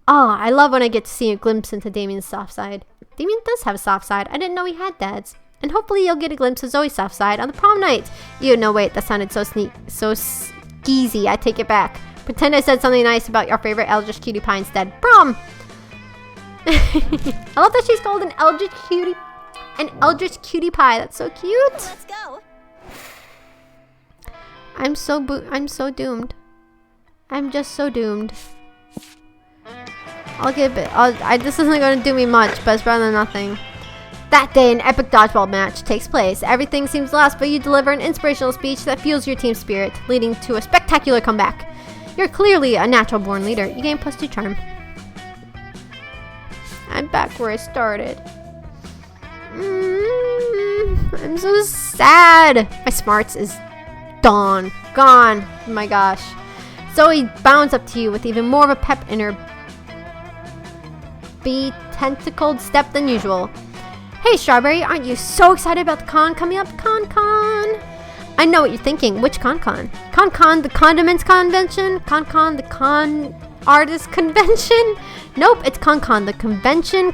Oh, I love when I get to see a glimpse into Damien's soft side. Damien does have a soft side. I didn't know he had dads. And hopefully you'll get a glimpse of Zoe's soft side on the prom night. No, wait, that sounded so skeezy. I take it back. Pretend I said something nice about your favorite Eldritch Cutie Pie instead. Prom! I love that she's called an Eldritch Cutie Pie. That's so cute.
Let's go.
I'm so doomed. I'm just so doomed. I'll give it. This isn't going to do me much, but it's better than nothing. That day, an epic dodgeball match takes place. Everything seems lost, but you deliver an inspirational speech that fuels your team's spirit, leading to a spectacular comeback. You're clearly a natural-born leader. You gain +2 charm. I'm back where I started. I'm so sad. My smarts is gone. Oh my gosh. Zoe bounds up to you with even more of a pep in her tentacled step than usual. Hey Strawberry, aren't you so excited about the con coming up? Con. I know what you're thinking. Which con? Con, the condiments convention? Con, the con artist convention? Nope, it's con, the convention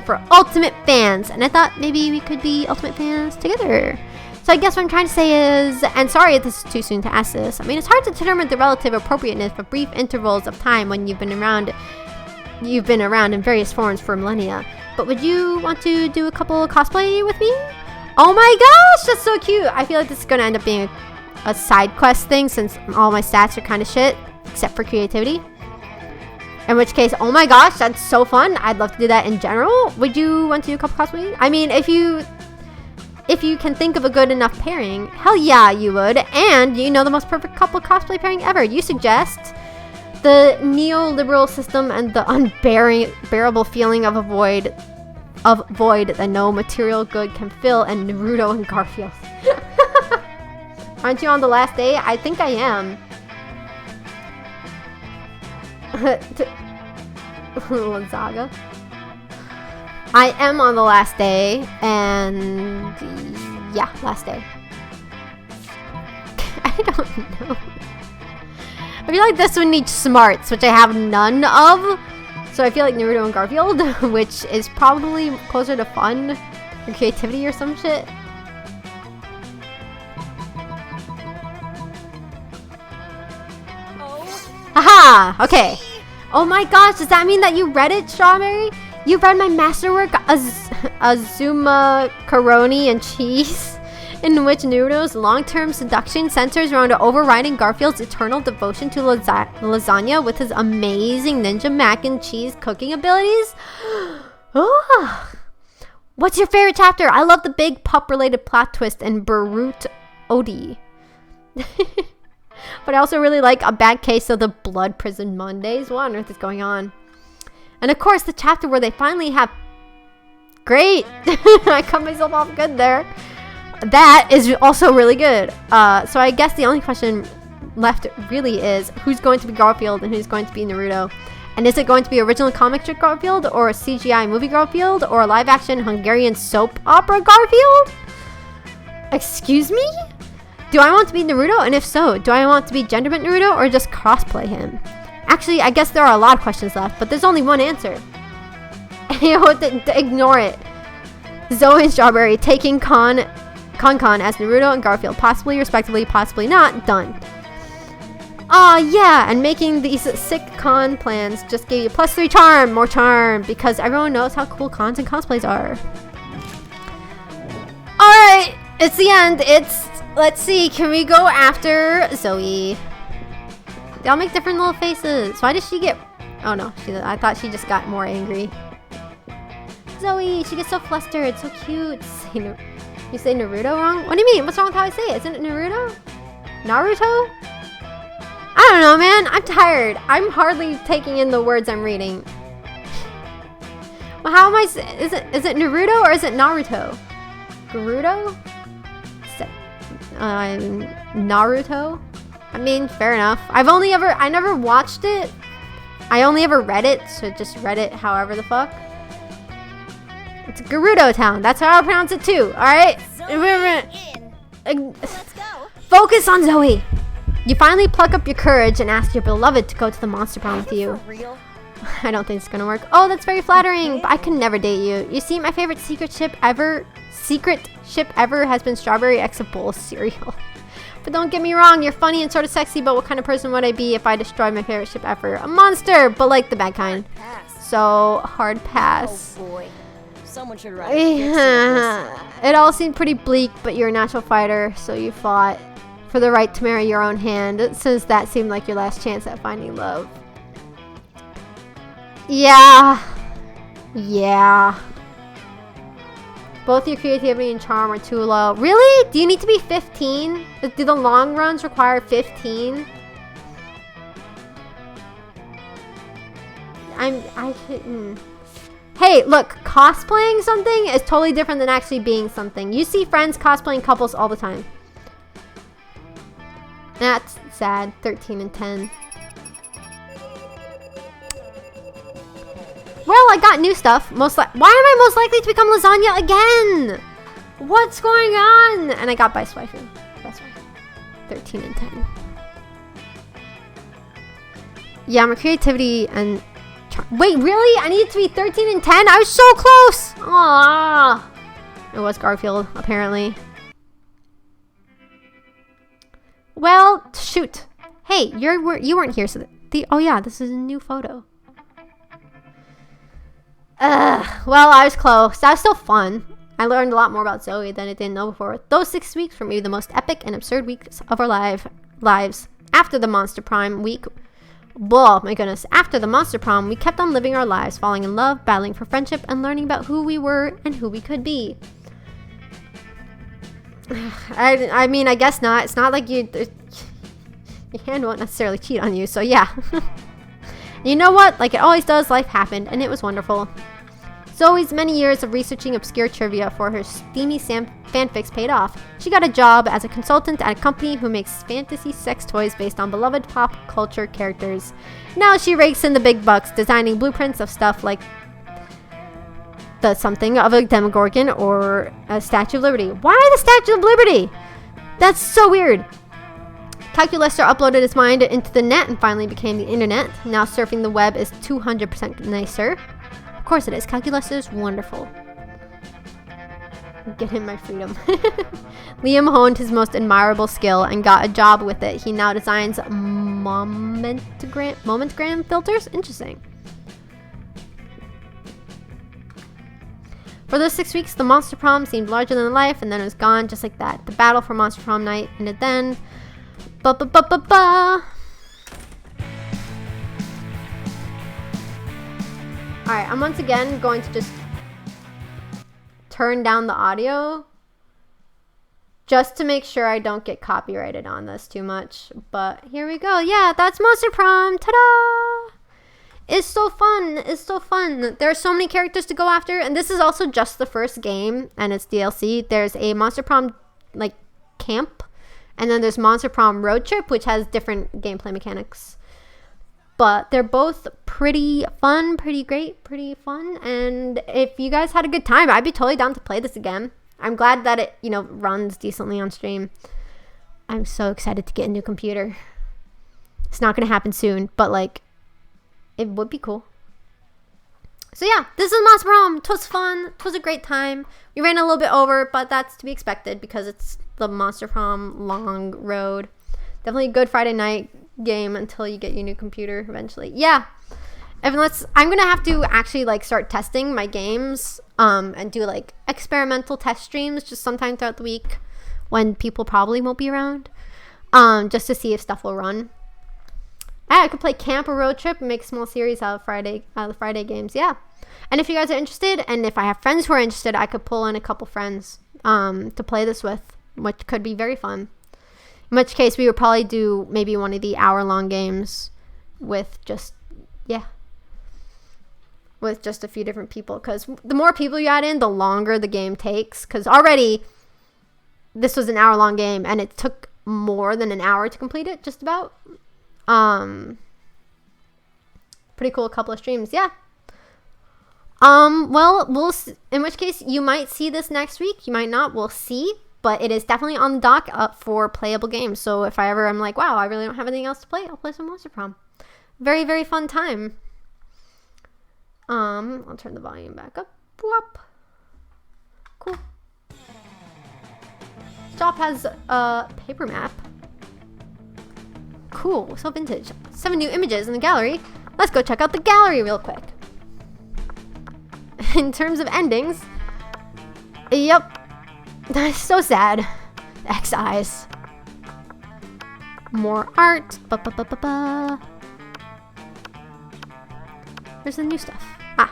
for ultimate fans. And I thought maybe we could be ultimate fans together. So I guess what I'm trying to say is, and sorry if this is too soon to ask this, I mean, it's hard to determine the relative appropriateness of brief intervals of time when you've been around in various forms for millennia. But would you want to do a couple cosplay with me? Oh my gosh, that's so cute. I feel like this is going to end up being a side quest thing since all my stats are kind of shit, except for creativity. In which case, oh my gosh, that's so fun. I'd love to do that in general. Would you want to do a couple cosplay? I mean, if you can think of a good enough pairing, hell yeah, you would. And you know the most perfect couple cosplay pairing ever. You suggest the neoliberal system and the unbearable feeling of void that no material good can fill, and Naruto and Garfield. Aren't you on the last day? I think I am. Zaga. I am on the last day, and yeah, last day. I don't know. I feel like this one needs smarts, which I have none of. So I feel like Naruto and Garfield, which is probably closer to fun or creativity or some shit. Haha! Okay. Oh my gosh, does that mean that you read it, Strawberry? You read my masterwork, Azuma Macaroni and Cheese, in which Naruto's long-term seduction centers around overriding Garfield's eternal devotion to lasagna with his amazing ninja mac and cheese cooking abilities? Oh. What's your favorite chapter? I love the big pup-related plot twist in Vroid Odi. But I also really like a bad case of the blood prison Mondays. What on earth is going on? And of course, the chapter where they finally have... Great! I cut myself off good there. That is also really good. So I guess the only question left really is who's going to be Garfield and who's going to be Naruto. And is it going to be original comic strip Garfield, or a CGI movie Garfield, or a live action Hungarian soap opera Garfield? Excuse me? Do I want to be Naruto? And if so, do I want to be gender-bent Naruto or just cosplay him? Actually, I guess there are a lot of questions left, but there's only one answer. Ignore it. Zoe and Strawberry taking Con as Naruto and Garfield, possibly, respectively, possibly not. Done. Aw, yeah, and making these sick con plans just gave you +3 charm, more charm, because everyone knows how cool cons and cosplays are. Alright, it's the end. Let's see, can we go after Zoe? They all make different little faces. Why did she get... Oh no, I thought she just got more angry. Zoe, she gets so flustered, so cute. You say Naruto wrong? What do you mean? What's wrong with how I say it? Isn't it Naruto? Naruto? I don't know, man. I'm tired. I'm hardly taking in the words I'm reading. Well, how am I? Is it Naruto or is it Naruto? Garuto? Naruto? I mean, fair enough. I never watched it. I only ever read it, so just read it however the fuck. It's Gerudo Town. That's how I pronounce it too. Alright?
Let's go.
Focus on Zoe. You finally pluck up your courage and ask your beloved to go to the monster prom with you.
For real?
I don't think it's gonna work. Oh, that's very flattering, but I could never date you. You see, my favorite secret ship ever has been Strawberry X of Bowl cereal. But don't get me wrong, you're funny and sort of sexy, but what kind of person would I be if I destroyed my favorite ship ever? A monster, but like the bad kind.
Pass.
So, hard pass.
Oh boy. Someone should write a
It all seemed pretty bleak, but you're a natural fighter, so you fought for the right to marry your own hand, since that seemed like your last chance at finding love. Yeah. Both your creativity and charm are too low. Really? Do you need to be 15? Do the long runs require 15? I couldn't. Hey, look, cosplaying something is totally different than actually being something. You see friends cosplaying couples all the time. That's sad. 13 and 10. Well, I got new stuff. Why am I most likely to become lasagna again? What's going on? And I got Best Waifu. 13 and 10. Yeah, my creativity and... Wait, really? I needed to be 13 and 10? I was so close! Aww. It was Garfield, apparently. Well, shoot. Hey, you weren't here, so... Oh yeah, this is a new photo. Well, I was close. That was still fun. I learned a lot more about Zoe than I didn't know before. Those 6 weeks were maybe the most epic and absurd weeks of our lives. After the Monster Prom week... Whoa, my goodness. After the Monster Prom, we kept on living our lives, falling in love, battling for friendship, and learning about who we were and who we could be. I mean, I guess not. It's not like your hand won't necessarily cheat on you, so yeah. You know what? Like it always does, life happened, and it was wonderful. Zoe's many years of researching obscure trivia for her steamy fanfics paid off. She got a job as a consultant at a company who makes fantasy sex toys based on beloved pop culture characters. Now she rakes in the big bucks, designing blueprints of stuff like the something of a Demogorgon or a Statue of Liberty. Why the Statue of Liberty? That's so weird. Calculester uploaded his mind into the net and finally became the internet. Now surfing the web is 200% nicer. Of course it is. Calculester is wonderful. Get him my freedom. Liam honed his most admirable skill and got a job with it. He now designs momentgram filters. Interesting. For those 6 weeks, the Monster Prom seemed larger than life, and then it was gone just like that. The battle for Monster Prom night ended then. Alright, I'm once again going to just turn down the audio just to make sure I don't get copyrighted on this too much. But here we go. Yeah, that's Monster Prom. Ta-da! It's so fun. It's so fun. There are so many characters to go after, and this is also just the first game, and it's DLC. There's a Monster Prom like camp, and then there's Monster Prom Road Trip, which has different gameplay mechanics. But they're both pretty fun, pretty great, pretty fun. And if you guys had a good time, I'd be totally down to play this again. I'm glad that it, runs decently on stream. I'm so excited to get a new computer. It's not going to happen soon, but it would be cool. So yeah, this is Monster Prom. It was fun. It was a great time. We ran a little bit over, but that's to be expected because it's the Monster Prom long road. Definitely a good Friday night game until you get your new computer eventually. Yeah. I'm gonna have to actually start testing my games and do experimental test streams just sometime throughout the week when people probably won't be around just to see if stuff will run. I could play Camp or Road Trip and make a small series out of the Friday games. Yeah. And if you guys are interested, and if I have friends who are interested, I could pull in a couple friends to play this with, which could be very fun. In which case, we would probably do maybe one of the hour-long games with just, with just a few different people. Because the more people you add in, the longer the game takes. Because already, this was an hour-long game, and it took more than an hour to complete it, just about. Pretty cool couple of streams, yeah. Well, in which case, you might see this next week. You might not. We'll see. But it is definitely on the dock up for playable games. So if I ever am like, wow, I really don't have anything else to play, I'll play some Monster Prom. Very, very fun time. I'll turn the volume back up. Whoop. Cool. Shop has a paper map. Cool. So vintage. 7 new images in the gallery. Let's go check out the gallery real quick. In terms of endings, yep. That's so sad. X eyes. More art. Where's the new stuff? Ah.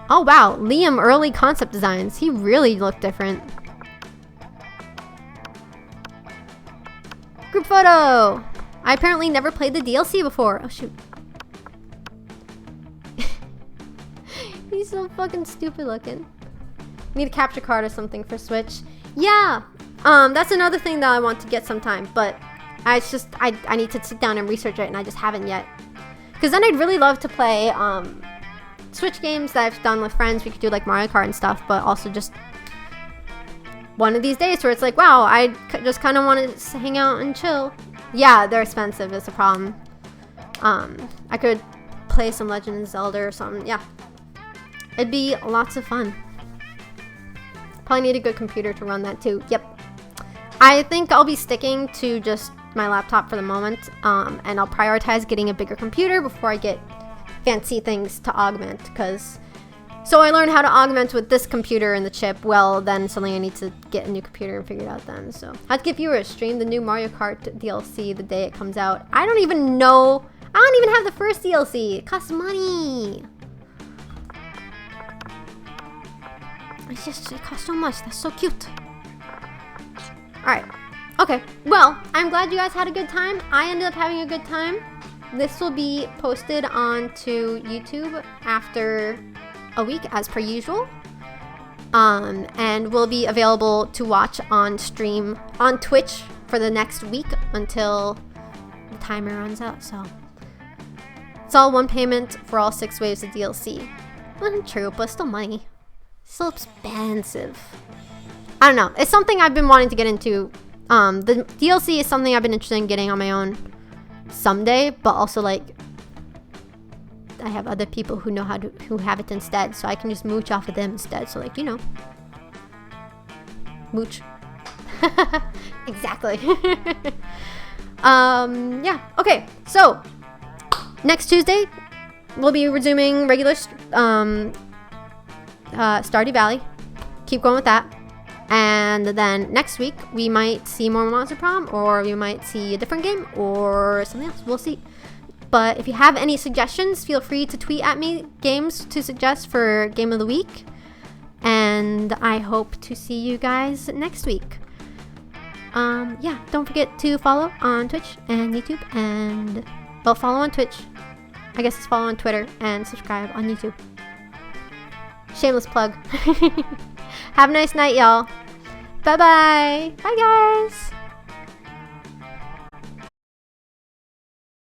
Oh wow, Liam early concept designs. He really looked different. Group photo. I apparently never played the DLC before. Oh shoot. He's so fucking stupid looking. Need a capture card or something for Switch. Yeah, that's another thing that I want to get sometime, but I need to sit down and research it, and I just haven't yet. Because then I'd really love to play Switch games that I've done with friends. We could do like Mario Kart and stuff, but also just one of these days where it's like, wow, I just kind of want to hang out and chill. Yeah, they're expensive is the problem. I could play some Legend of Zelda or something. Yeah, it'd be lots of fun. Probably need a good computer to run that too. Yep. I think I'll be sticking to just my laptop for the moment. And I'll prioritize getting a bigger computer before I get fancy things to augment. So I learned how to augment with this computer and the chip. Well, then suddenly I need to get a new computer and figure it out then. So I have to give viewers stream the new Mario Kart DLC the day it comes out. I don't even know. I don't even have the first DLC. It costs money. It costs so much. That's so cute. Alright. Okay. Well, I'm glad you guys had a good time. I ended up having a good time. This will be posted onto YouTube after a week as per usual. And will be available to watch on stream on Twitch for the next week until the timer runs out. So it's all one payment for all 6 waves of DLC. Well, true, but still money. So expensive. I don't know. It's something I've been wanting to get into. The DLC is something I've been interested in getting on my own someday, but also like I have other people who know who have it instead, so I can just mooch off of them instead. So like, you know, mooch. Exactly. Yeah. Okay. So next Tuesday we'll be resuming regular Stardew Valley. Keep going with that. And then next week we might see more Monster Prom, or we might see a different game or something else. We'll see. But if you have any suggestions, feel free to tweet at me games to suggest for Game of the Week. And I hope to see you guys next week. Yeah, don't forget to follow on Twitch and YouTube, and well, follow on Twitch. I guess it's follow on Twitter and subscribe on YouTube. Shameless plug. Have a nice night, y'all. Bye-bye. Bye, guys.